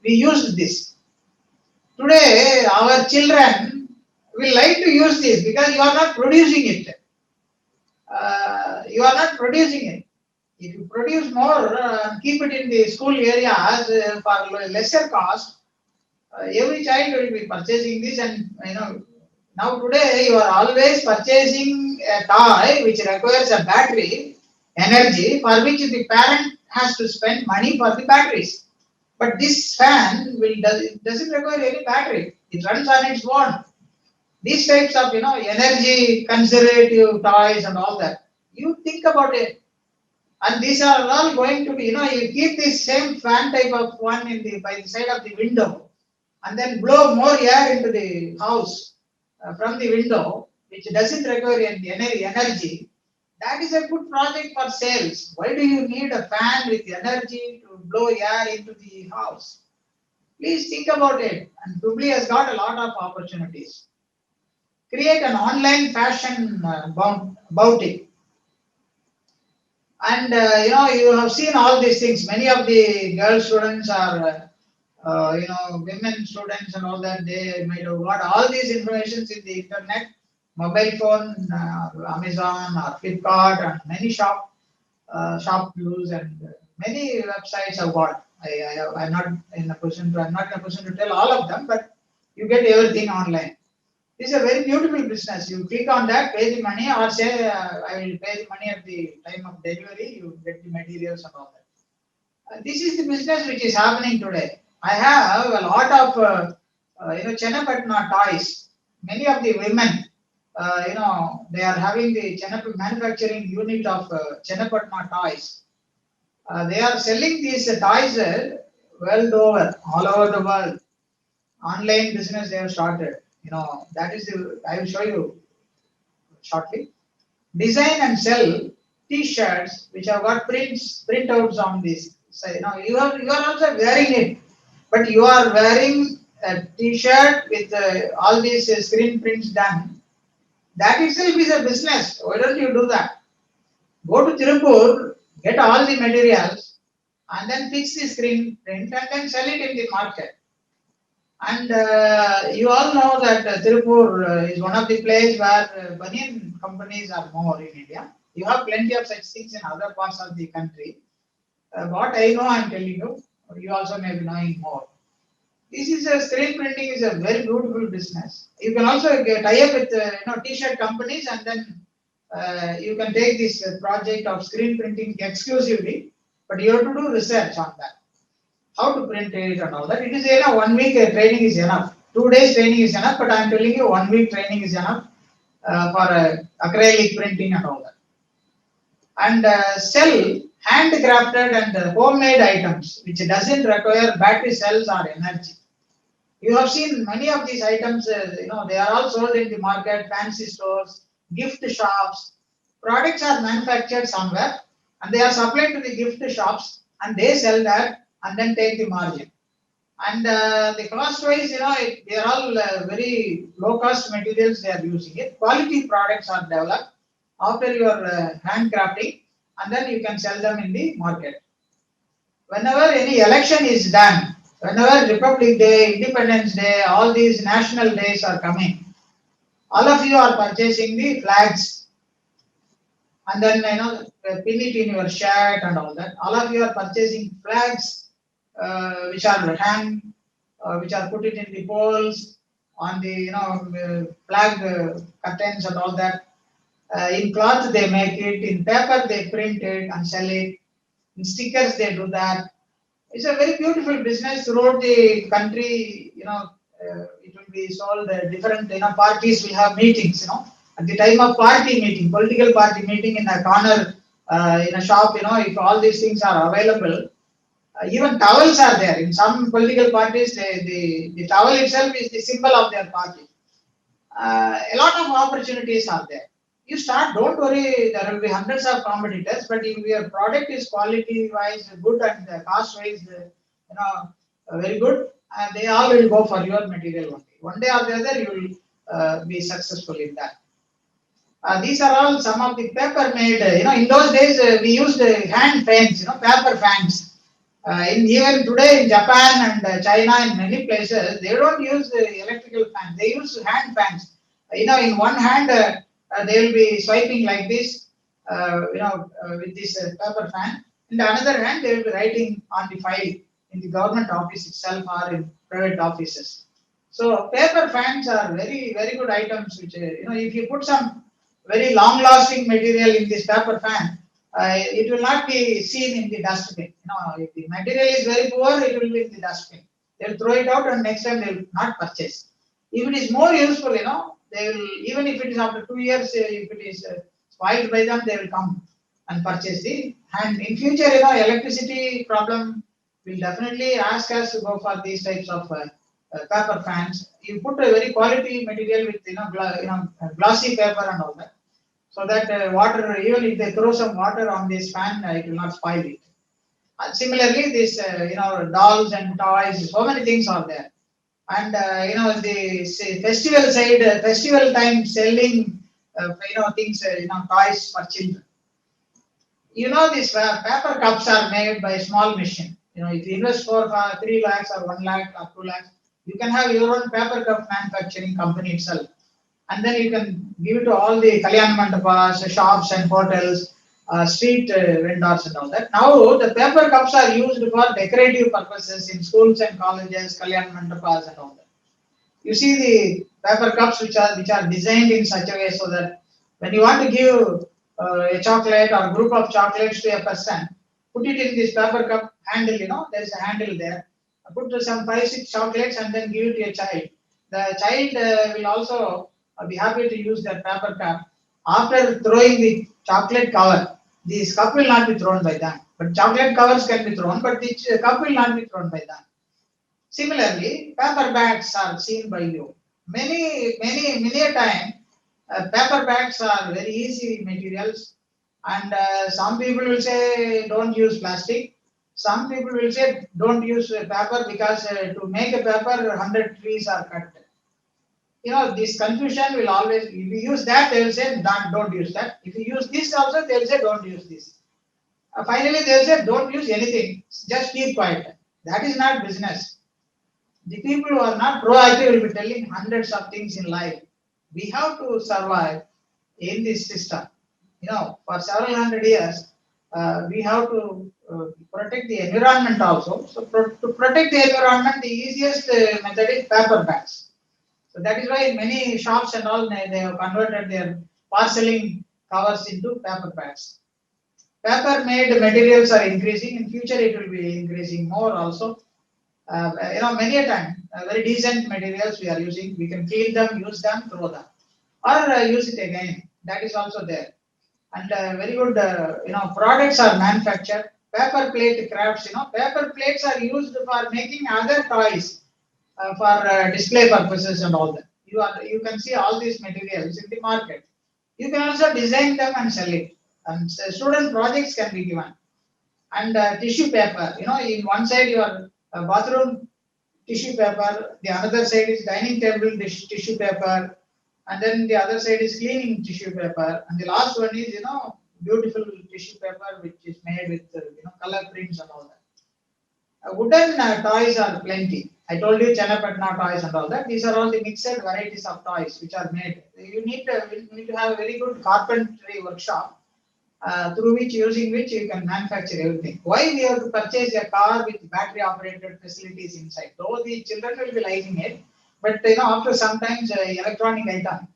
we used this. Today, our children will like to use this because you are not producing it. You are not producing it. If you produce more, keep it in the school areas for lesser cost, every child will be purchasing this, and now today you are always purchasing a toy which requires a battery energy, for which the parent has to spend money for the batteries. But this fan doesn't require any battery. It runs on its own. These types of energy conservative toys and all that. You think about it. And these are all going to be, you keep this same fan type of one by the side of the window, and then blow more air into the house from the window, which doesn't require any energy. That is a good project for sales. Why do you need a fan with energy to blow air into the house? Please think about it. And Hubli has got a lot of opportunities. Create an online fashion boutique. And you have seen all these things. Many of the girl students are, women students and all that. They might have got all these informations in the internet, mobile phone, Amazon or Flipkart, and many shop views and many websites have got. I'm not in a position to tell all of them, but you get everything online. This is a very beautiful business. You click on that, pay the money, or say, I will pay the money at the time of delivery, you get the materials and all that. This is the business which is happening today. I have a lot of, Chennapatna toys. Many of the women, they are having the manufacturing unit of Chennapatna toys. They are selling these toys world over, all over the world. Online business they have started. That is I will show you shortly. Design and sell T-shirts which have got printouts on this. So you are also wearing it, but you are wearing a T-shirt with all these screen prints done. That itself is a business. Why don't you do that? Go to Tirupur, get all the materials, and then fix the screen print and then sell it in the market. And you all know that Tirupur is one of the places where banyan companies are more in India. You have plenty of such things in other parts of the country. What I know, I'm telling you. You also may be knowing more. This is screen printing is a very beautiful business. You can also tie up with T-shirt companies, and then you can take this project of screen printing exclusively. But you have to do research on that. How to print it and all that. It is 1 week training is enough. 2 days training is enough, but I am telling you 1 week training is enough for acrylic printing and all that. And sell handcrafted and homemade items which doesn't require battery cells or energy. You have seen many of these items, they are all sold in the market, fancy stores, gift shops. Products are manufactured somewhere and they are supplied to the gift shops and they sell that and then take the margin. And the cost wise, they are all very low cost materials they are using it. Quality products are developed after your handcrafting, and then you can sell them in the market. Whenever any election is done, whenever Republic Day, Independence Day, all these national days are coming, all of you are purchasing the flags and then pin it in your shirt and all that. All of you are purchasing flags which are which are put it in the poles on the flag curtains and all that. In cloth they make it, in paper they print it and sell it. In stickers they do that. It's a very beautiful business throughout the country. It will be sold. Different parties will have meetings. At the time of party meeting, political party meeting in a corner in a shop. If all these things are available, Even towels are there. In some political parties, the towel itself is the symbol of their party. A lot of opportunities are there. You start, don't worry, there will be hundreds of competitors, but if your product is quality wise good and cost wise, very good, they all will go for your material only. One day or the other, you will be successful in that. These are all some of the paper made, in those days we used hand fans, paper fans. Even today in Japan and China and many places, they don't use electrical fans, they use hand fans. In one hand, they will be swiping like this, with this paper fan. In the another hand, they will be writing on the file in the government office itself or in private offices. So paper fans are very, very good items which, if you put some very long lasting material in this paper fan, it will not be seen in the dustbin. If the material is very poor, it will be in the dustbin. They will throw it out and next time they will not purchase. If it is more useful, they will, even if it is after 2 years, if it is spoiled by them, they will come and purchase the hand. In future, electricity problem will definitely ask us to go for these types of paper fans. You put a very quality material with, glossy paper and all that, so that water, even if they throw some water on this fan, it will not spoil it. Similarly, this, dolls and toys, so many things are there. And, the festival side, festival time selling, things, toys for children. These paper cups are made by a small machine. If you invest for 3 lakhs or 1 lakh or 2 lakhs, you can have your own paper cup manufacturing company itself. And then you can give it to all the Kalyan Mandapas, shops and hotels, street vendors and all that. Now the paper cups are used for decorative purposes in schools and colleges, Kalyan Mandapas and all that. You see the paper cups which are designed in such a way so that when you want to give a chocolate or group of chocolates to a person, put it in this paper cup handle, there's a handle there. Put some 5-6 chocolates and then give it to a child. The child will also be happy to use that paper cup. After throwing the chocolate cover, this cup will not be thrown by them. But chocolate covers can be thrown, but the cup will not be thrown by them. Similarly, paper bags are seen by you. Many a time, paper bags are very easy materials, and some people will say don't use plastic. Some people will say don't use paper because to make a paper, 100 trees are cut. This confusion will always, if you use that, they will say don't use that. If you use this also, they will say don't use this. Finally, they will say don't use anything, just keep quiet. That is not business. The people who are not proactive will be telling hundreds of things in life. We have to survive in this system. For several hundred years, we have to protect the environment also. So to protect the environment, the easiest method is paper bags. So that is why in many shops and all, they have converted their parceling covers into paper bags. Paper made materials are increasing. In future, it will be increasing more also. Many a time, very decent materials we are using. We can clean them, use them, throw them, or use it again. That is also there. And very good, products are manufactured. Paper plate crafts, paper plates are used for making other toys for display purposes and all that. You can see all these materials in the market. You can also design them and sell it. And student projects can be given. And tissue paper, in one side your bathroom tissue paper, the other side is dining table tissue paper, and then the other side is cleaning tissue paper, and the last one is beautiful tissue paper which is made with color prints and all that. Wooden toys are plenty. I told you Channapatna toys and all that. These are all the mixed varieties of toys which are made. You need to have a very good carpentry workshop. Through using which you can manufacture everything. Why we have to purchase a car with battery operated facilities inside? Though the children will be liking it, but after sometimes electronic item,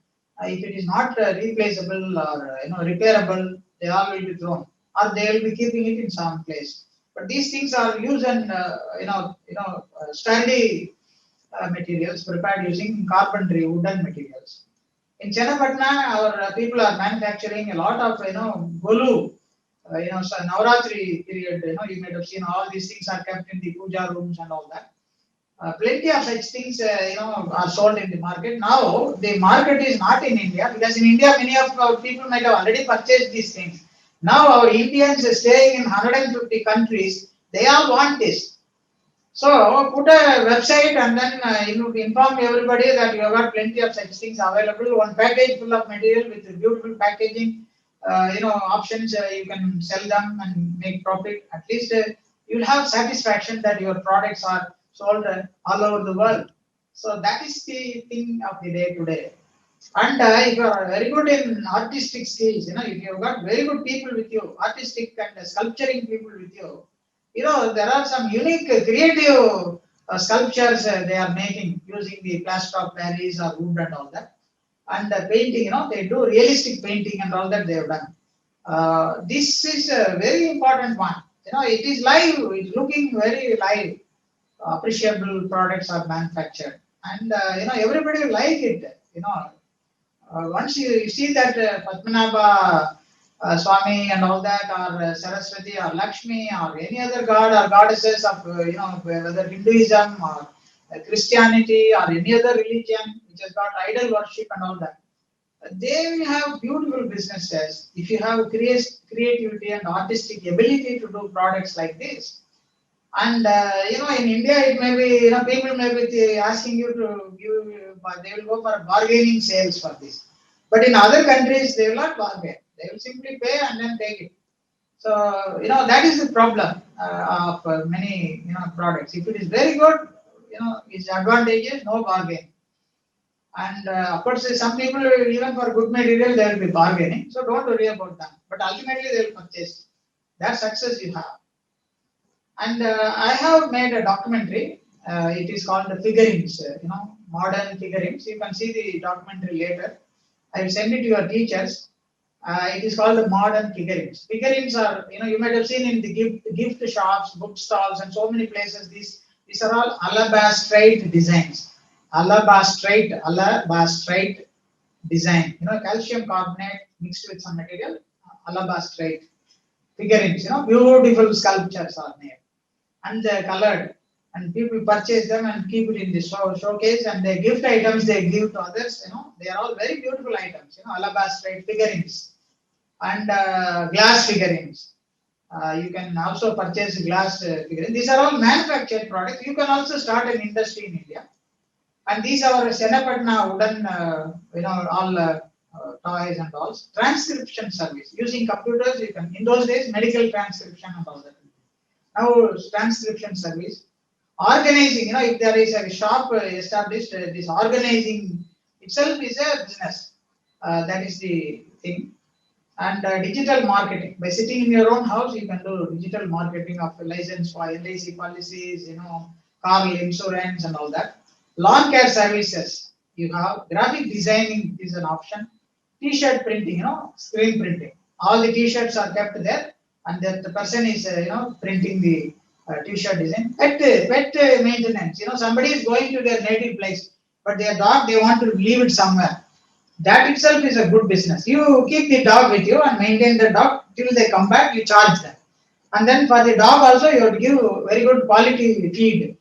if it is not replaceable or repairable, they all will be thrown, or they will be keeping it in some place. But these things are used and sturdy materials prepared using carpentry, wooden materials. In Channapatna, our people are manufacturing a lot of golu so Navratri period, you might have seen all these things are kept in the puja rooms and all that. Plenty of such things, are sold in the market. Now, the market is not in India because in India, many of our people might have already purchased these things. Now, our Indians staying in 150 countries, they all want this. So, put a website and then inform everybody that you have got plenty of such things available. One package full of material with beautiful packaging, options. You can sell them and make profit. At least you'll have satisfaction that your products are sold all over the world. So that is the thing of the day today. And if you are very good in artistic skills, if you've got very good people with you, artistic and sculpturing people with you, there are some unique, creative sculptures they are making using the plaster of Paris or wood and all that. And painting, they do realistic painting and all that they have done. This is a very important one. It is live, it's looking very live. Appreciable products are manufactured. And, everybody will like it. Once you see that Padmanabha Swami and all that, or Saraswati or Lakshmi or any other god or goddesses of, whether Hinduism or Christianity or any other religion which has got idol worship and all that, they will have beautiful businesses if you have creativity and artistic ability to do products like this. And in India, it may be, people may be asking you to give, but they will go for bargaining sales for this. But in other countries, they will not bargain. They will simply pay and then take it. So, that is the problem of many, products. If it is very good, its advantages, no bargain. And of course, some people, even for good material, they will be bargaining. So don't worry about them. But ultimately, they will purchase. That success you have. And I have made a documentary. It is called the Figurines, modern figurines. You can see the documentary later. I will send it to your teachers. It is called the modern figurines. Figurines are, you might have seen in the gift shops, book stalls, and so many places. These are all alabastrite designs. Alabastrite design. Calcium carbonate mixed with some material. Alabastrite figurines. Beautiful sculptures are made. And they're colored, and people purchase them and keep it in the showcase, and the gift items they give to others, they are all very beautiful items, alabastrite figurines and glass figurines. You can also purchase glass figurines. These are all manufactured products. You can also start an industry in India. And these are Senapatna wooden, all toys and all. Transcription service. Using computers, you can, in those days, medical transcription and all that. Now, transcription service, organizing, if there is a shop established, this organizing itself is a business. That is the thing. And digital marketing. By sitting in your own house, you can do digital marketing of license for LIC policies, car insurance and all that. Lawn care services. You have graphic designing is an option. T-shirt printing, screen printing. All the T-shirts are kept there. And that the person is, printing the T-shirt design. Pet maintenance. Somebody is going to their native place, but their dog, they want to leave it somewhere. That itself is a good business. You keep the dog with you and maintain the dog till they come back. You charge them, and then for the dog also you have to give very good quality feed,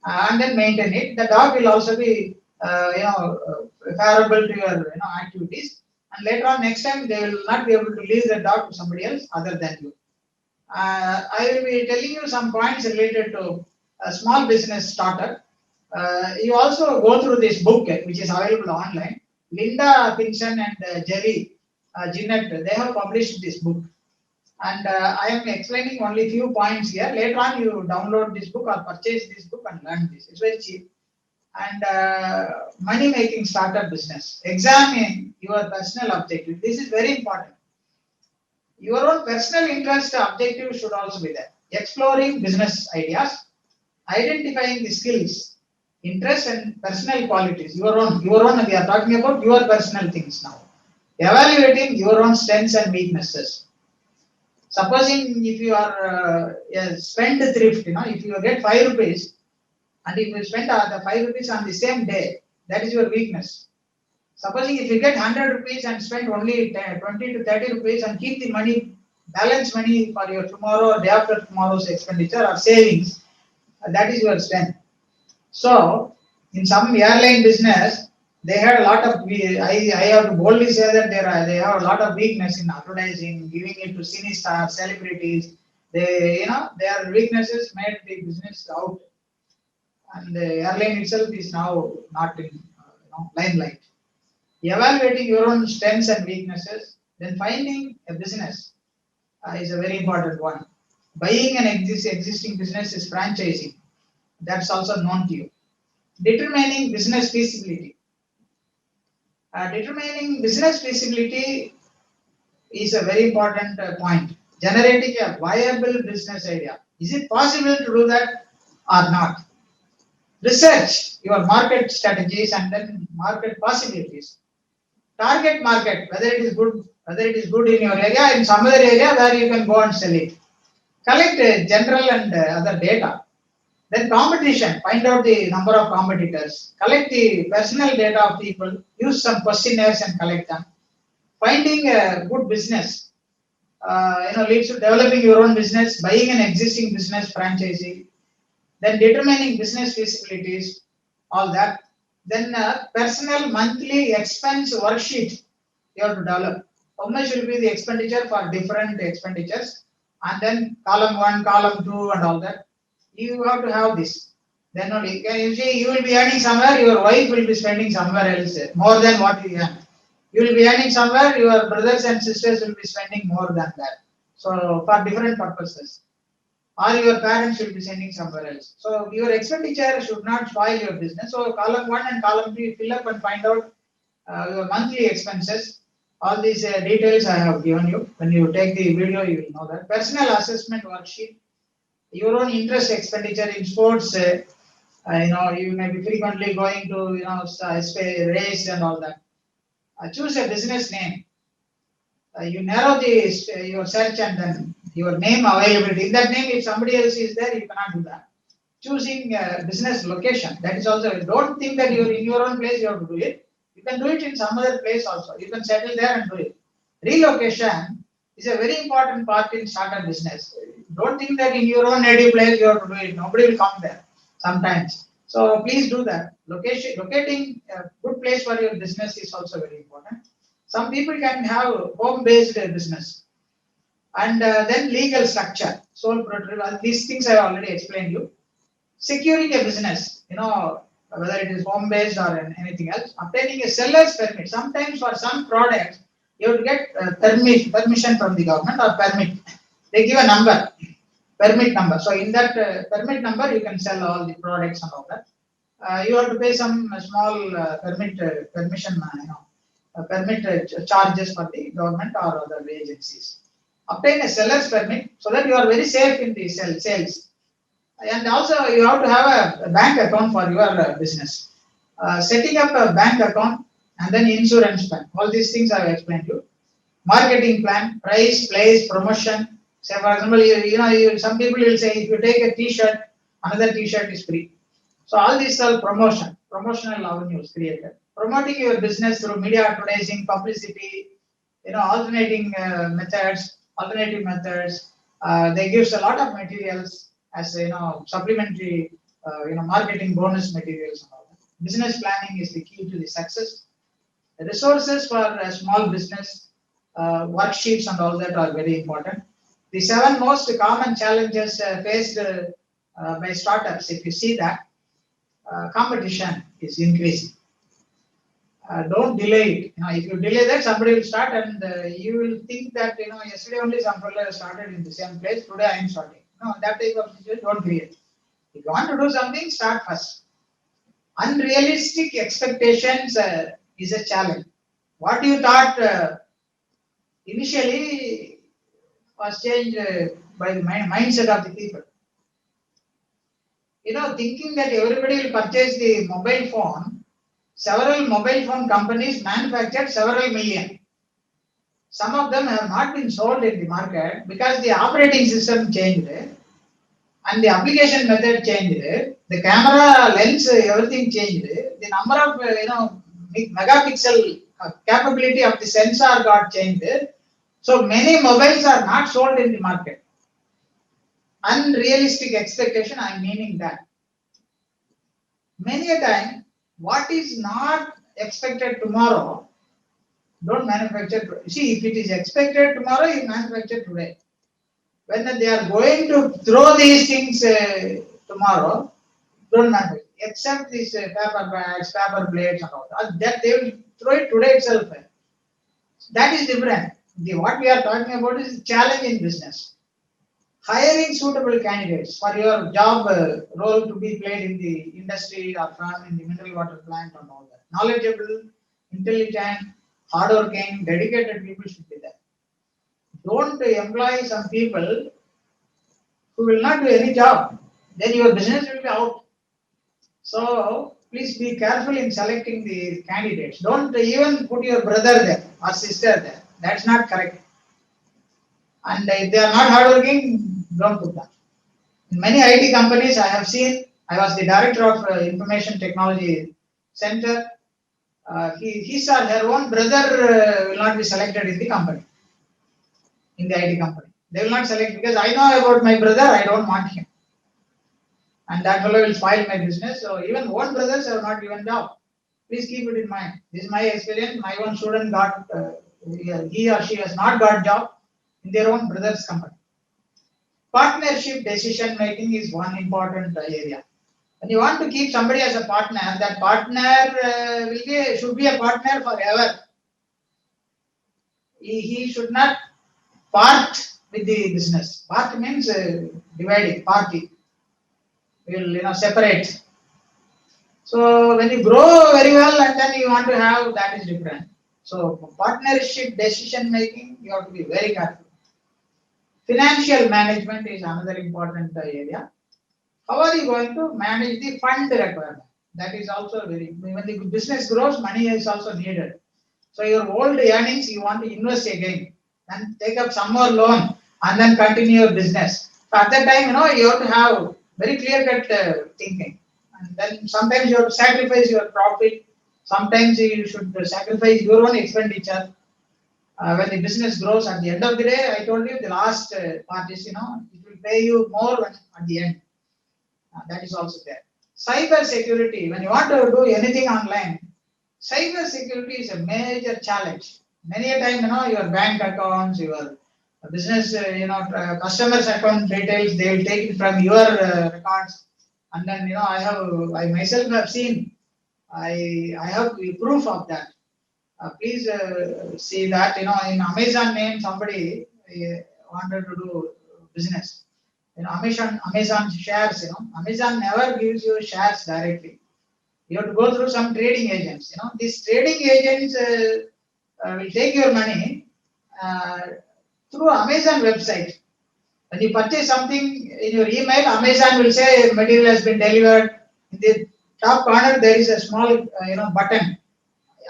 and then maintain it. The dog will also be, favorable to your, activities. And later on, next time they will not be able to leave the dog to somebody else other than you. I will be telling you some points related to a small business starter. You also go through this book, which is available online. Linda Pinson and Jerry Jeanette, they have published this book. And I am explaining only few points here. Later on, you download this book or purchase this book and learn this. It's very cheap. And money making startup business. Examine your personal objective. This is very important. Your own personal interest objective should also be there. Exploring business ideas, identifying the skills, interests and personal qualities. Your own, we are talking about your personal things now. Evaluating your own strengths and weaknesses. Supposing if you are spendthrift, if you get 5 rupees and if you spend the 5 rupees on the same day, that is your weakness. Supposing if you get 100 rupees and spend only 20 to 30 rupees and keep the money balance money for your tomorrow or day after tomorrow's expenditure or savings. That is your strength. So, in some airline business, they had a lot of. I have to boldly say that they have a lot of weakness in advertising, giving it to cine stars, celebrities. Their weaknesses made the business out, and the airline itself is now not in limelight. Evaluating your own strengths and weaknesses, then finding a business is a very important one. Buying an existing business is franchising. That's also known to you. Determining business feasibility. Determining business feasibility is a very important point. Generating a viable business idea. Is it possible to do that or not? Research your market strategies and then market possibilities. Target market, whether it is good in your area, in some other area where you can go and sell it. Collect general and other data. Then competition, find out the number of competitors. Collect the personal data of people. Use some questionnaires and collect them. Finding a good business, leads to developing your own business, buying an existing business, franchising. Then determining business feasibilities, all that. Then personal monthly expense worksheet you have to develop. How much will be the expenditure for different expenditures, and then column 1, column 2, and all that. You have to have this. Then only you see you will be earning somewhere, your wife will be spending somewhere else more than what you earn. You will be earning somewhere, your brothers and sisters will be spending more than that. So for different purposes. Or your parents will be sending somewhere else. So your expenditure should not spoil your business. So column 1 and column 3 fill up and find out your monthly expenses. All these details I have given you. When you take the video, you will know that. Personal assessment worksheet. Your own interest expenditure in sports. You may be frequently going to race and all that. Choose a business name. You narrow your search and then your name availability. In that name, if somebody else is there, you cannot do that. Choosing business location. That is also, don't think that you're in your own place, you have to do it. You can do it in some other place also. You can settle there and do it. Relocation is a very important part in startup business. Don't think that in your own native place you have to do it. Nobody will come there sometimes. So please do that. Locating a good place for your business is also very important. Some people can have home-based business. And then legal structure, sole proprietorship, these things I have already explained you. Securing a business, whether it is home-based or anything else. Obtaining a seller's permit. Sometimes for some products, you have to get permission from the government or permit. They give a number, permit number. So in that permit number, you can sell all the products and all that. You have to pay some small permit charges for the government or other agencies. Obtain a seller's permit so that you are very safe in the sales. And also you have to have a bank account for your business. Setting up a bank account and then insurance plan. All these things I have explained to you. Marketing plan, price, place, promotion. Say for example, some people will say if you take a t-shirt, another t-shirt is free. So all these are promotional avenues created. Promoting your business through media advertising, publicity, alternative methods. They gives a lot of materials as supplementary, marketing bonus materials and all that. Business planning is the key to the success. The resources for a small business, worksheets and all that are very important. The 7 most common challenges faced by startups, if you see that, competition is increasing. Don't delay it. If you delay that, somebody will start and you will think that, yesterday only some fellow started in the same place, today I am starting. No, that type of situation don't create. If you want to do something, start first. Unrealistic expectations is a challenge. What you thought initially was changed by the mindset of the people. Thinking that everybody will purchase the mobile phone, several mobile phone companies manufactured several million. Some of them have not been sold in the market because the operating system changed and the application method changed. The camera lens, everything changed. The number of megapixel capability of the sensor got changed. So many mobiles are not sold in the market. Unrealistic expectation, I am meaning that. Many a time, what is not expected tomorrow, don't manufacture. See, if it is expected tomorrow, you manufacture today. When they are going to throw these things tomorrow, don't manufacture. Except these paper bags, paper plates, and all that they will throw it today itself. That is different. What we are talking about is challenge in business. Hiring suitable candidates for your job role to be played in the industry or from in the mineral water plant and all that. Knowledgeable, intelligent, hardworking, dedicated people should be there. Don't employ some people who will not do any job. Then your business will be out. So please be careful in selecting the candidates. Don't even put your brother there or sister there. That's not correct. And if they are not hardworking, don't put them. In many IT companies, I have seen, I was the director of information technology center. His or her own brother will not be selected in the company, in the IT company. They will not select because I know about my brother, I don't want him. And that fellow will spoil my business. So even own brothers have not given job. Please keep it in mind. This is my experience. My own student got, he or she has not got job in their own brother's company. Partnership decision making is one important area. When you want to keep somebody as a partner, that partner should be a partner forever. He should not part with the business. Part means dividing, party. Will separate. So when you grow very well and then you want to have, that is different. So partnership decision making, you have to be very careful. Financial management is another important area. How are you going to manage the fund requirement? That is also very, when the business grows, money is also needed. So your old earnings, you want to invest again and take up some more loan and then continue your business. So at that time, you have to have very clear-cut thinking. And then sometimes you have to sacrifice your profit. Sometimes you should sacrifice your own expenditure. When the business grows, at the end of the day, I told you the last part is, it will pay you more at the end. That is also there. Cyber security, when you want to do anything online, cyber security is a major challenge. Many a time, your bank accounts, your business, customers' account details, they will take it from your records. And then, I myself have seen, I have proof of that. Please see that, in Amazon name, somebody wanted to do business. Amazon shares, Amazon never gives you shares directly. You have to go through some trading agents. These trading agents will take your money through Amazon website. When you purchase something in your email, Amazon will say material has been delivered. In the top corner, there is a small, button,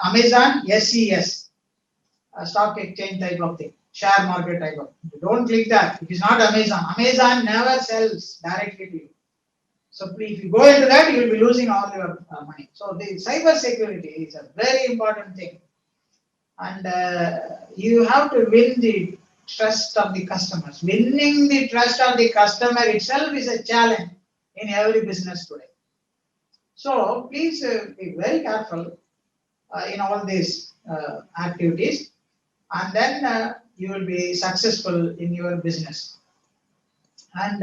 Amazon SES, stock exchange type of thing, share market type of thing. Don't click that. It is not Amazon. Amazon never sells directly to you. So if you go into that, you will be losing all your money. So the cyber security is a very important thing. And you have to win the trust of the customers. Winning the trust of the customer itself is a challenge in every business today. So please be very careful in all these activities, and then you will be successful in your business. And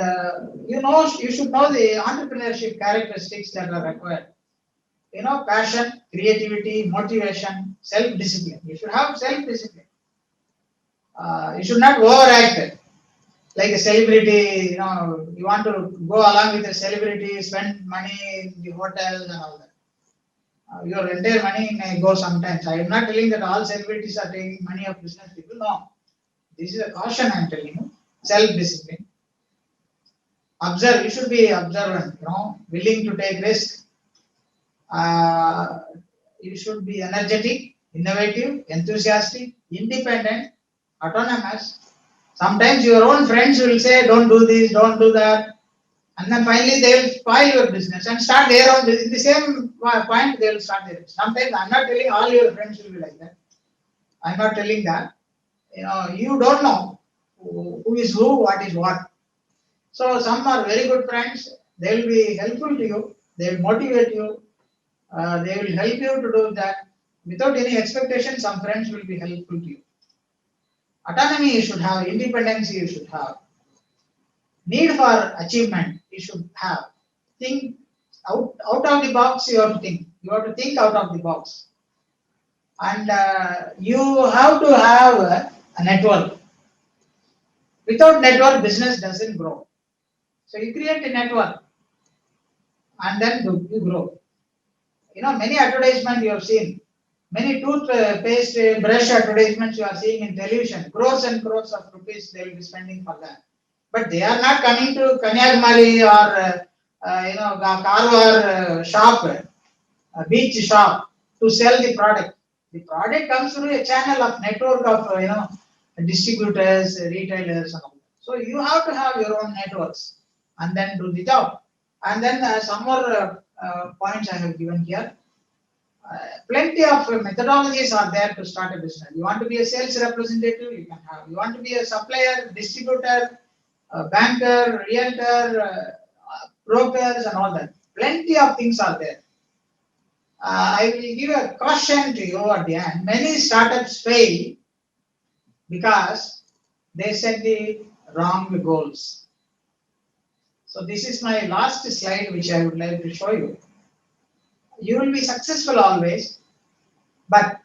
you should know the entrepreneurship characteristics that are required. Passion, creativity, motivation, self-discipline. You should have self-discipline. You should not overact like a celebrity. You want to go along with a celebrity, spend money in the hotels and all that. Your entire money may go sometimes. I am not telling that all celebrities are taking money of business people. No. This is a caution I am telling you. Self-discipline. Observe. You should be observant, willing to take risk. You should be energetic, innovative, enthusiastic, independent, autonomous. Sometimes your own friends will say, don't do this, don't do that. And then finally they will spoil your business and start their own business. In the same point, they will start their business. Sometimes I'm not telling all your friends will be like that. I'm not telling that. you don't know who is who, what is what. So some are very good friends. They will be helpful to you. They will motivate you. They will help you to do that without any expectation. Some friends will be helpful to you. Autonomy you should have. Independence you should have. Need for achievement you should have. Think out of the box. You have to think. You have to think out of the box. And you have to have a network. Without network, business doesn't grow. So you create a network and then you grow. Many advertisements you have seen, many toothpaste brush advertisements you are seeing in television, crores and crores of rupees they will be spending for that. But they are not coming to Kanyakumari or Karwar shop, beach shop to sell the product. The product comes through a channel of network of distributors, retailers, and all. So you have to have your own networks and then do the job. And then some more points I have given here. Plenty of methodologies are there to start a business. You want to be a sales representative, you can have. You want to be a supplier, distributor, banker, realtor, brokers, and all that. Plenty of things are there. I will give a caution to you at the end. Many startups fail because they set the wrong goals. So this is my last slide which I would like to show you. You will be successful always, but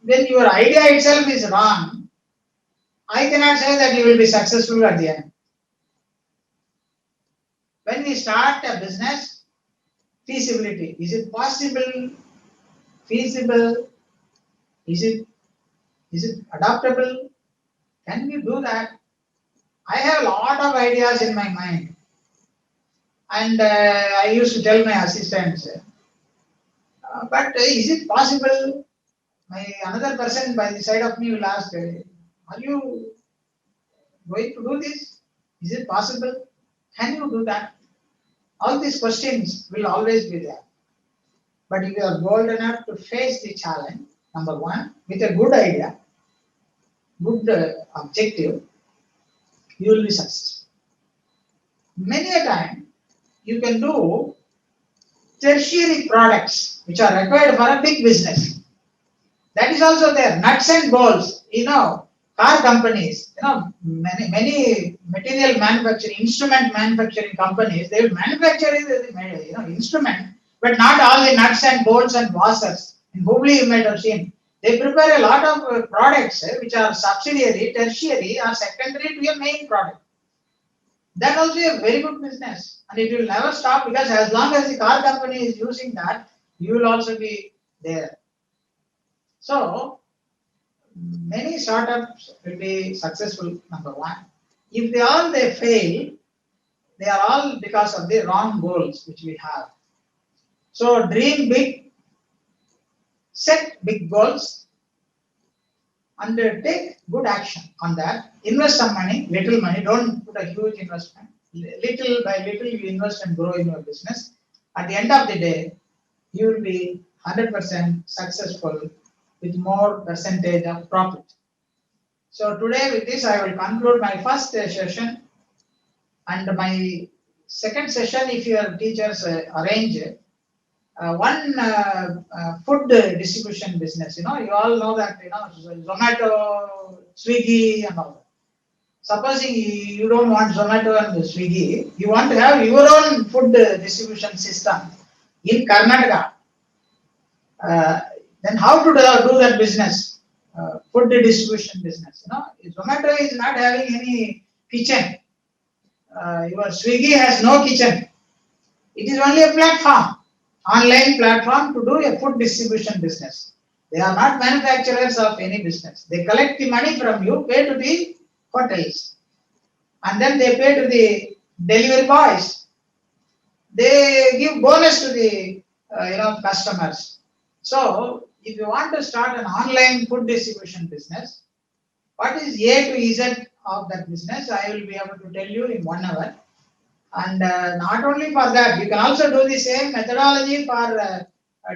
when your idea itself is wrong, I cannot say that you will be successful at the end. When we start a business, feasibility, is it possible, feasible, is it adaptable, can we do that? I have a lot of ideas in my mind, and I used to tell my assistants, but is it possible? Another person by the side of me will ask, are you going to do this? Is it possible? Can you do that? All these questions will always be there. But if you are bold enough to face the challenge, number one, with a good idea, good objective, you will be successful. Many a time, you can do tertiary products which are required for a big business. That is also there. Nuts and bolts, car companies, many material manufacturing, instrument manufacturing companies, they will manufacture the instrument, but not all the nuts and bolts and washers. In Hubli, you might have seen. They prepare a lot of products which are subsidiary, tertiary, or secondary to a main product. That also a very good business, and it will never stop because as long as the car company is using that, you will also be there. So, many startups will be successful, number one. If they fail, they are all because of the wrong goals which we have. So, dream big, set big goals, and take good action on that. Invest some money, little money, don't put a huge investment. Little by little you invest and grow in your business. At the end of the day, you will be 100% successful with more percentage of profit. So today with this I will conclude my first session, and my second session, if your teachers arrange one food distribution business, you all know that, Zomato, Swiggy and all that. Supposing you don't want Zomato and Swiggy, you want to have your own food distribution system in Karnataka. Then how to do that business? Food distribution business. Zomato is not having any kitchen. Your Swiggy has no kitchen. It is only a platform, online platform to do a food distribution business. They are not manufacturers of any business. They collect the money from you, pay to the hotels, and then they pay to the delivery boys. They give bonus to the customers. So, if you want to start an online food distribution business, what is A to Z of that business, I will be able to tell you in 1 hour. And not only for that, you can also do the same methodology for a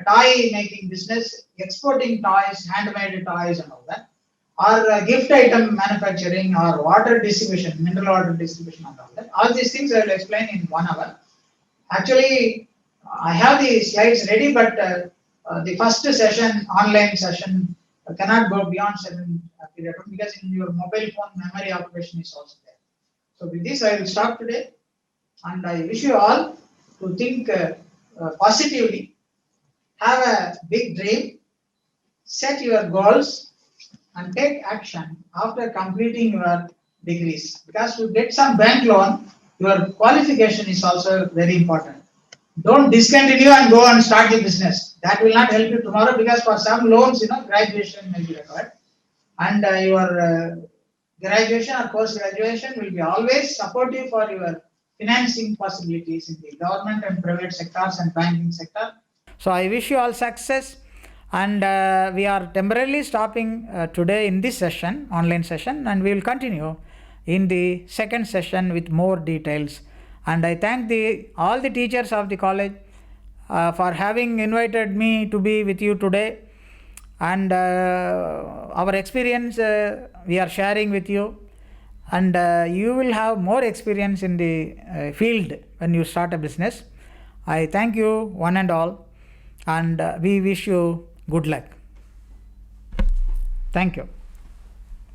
toy making business, exporting toys, handmade toys and all that. or gift item manufacturing, or water distribution, mineral water distribution, and all that. All these things I will explain in 1 hour. Actually, I have the slides ready, but the first session, online session, cannot go beyond 7 period because in your mobile phone memory operation is also there. So with this, I will stop today, and I wish you all to think positively, have a big dream, set your goals, and take action after completing your degrees. Because to get some bank loan, your qualification is also very important. Don't discontinue and go and start the business. That will not help you tomorrow because for some loans, graduation may be required. And your graduation or post graduation will be always supportive for your financing possibilities in the government and private sectors and banking sector. So I wish you all success, and we are temporarily stopping today in this session, online session, and we will continue in the second session with more details. And I thank all the teachers of the college for having invited me to be with you today, and our experience we are sharing with you, and you will have more experience in the field when you start a business. I thank you one and all, and we wish you good luck. Thank you.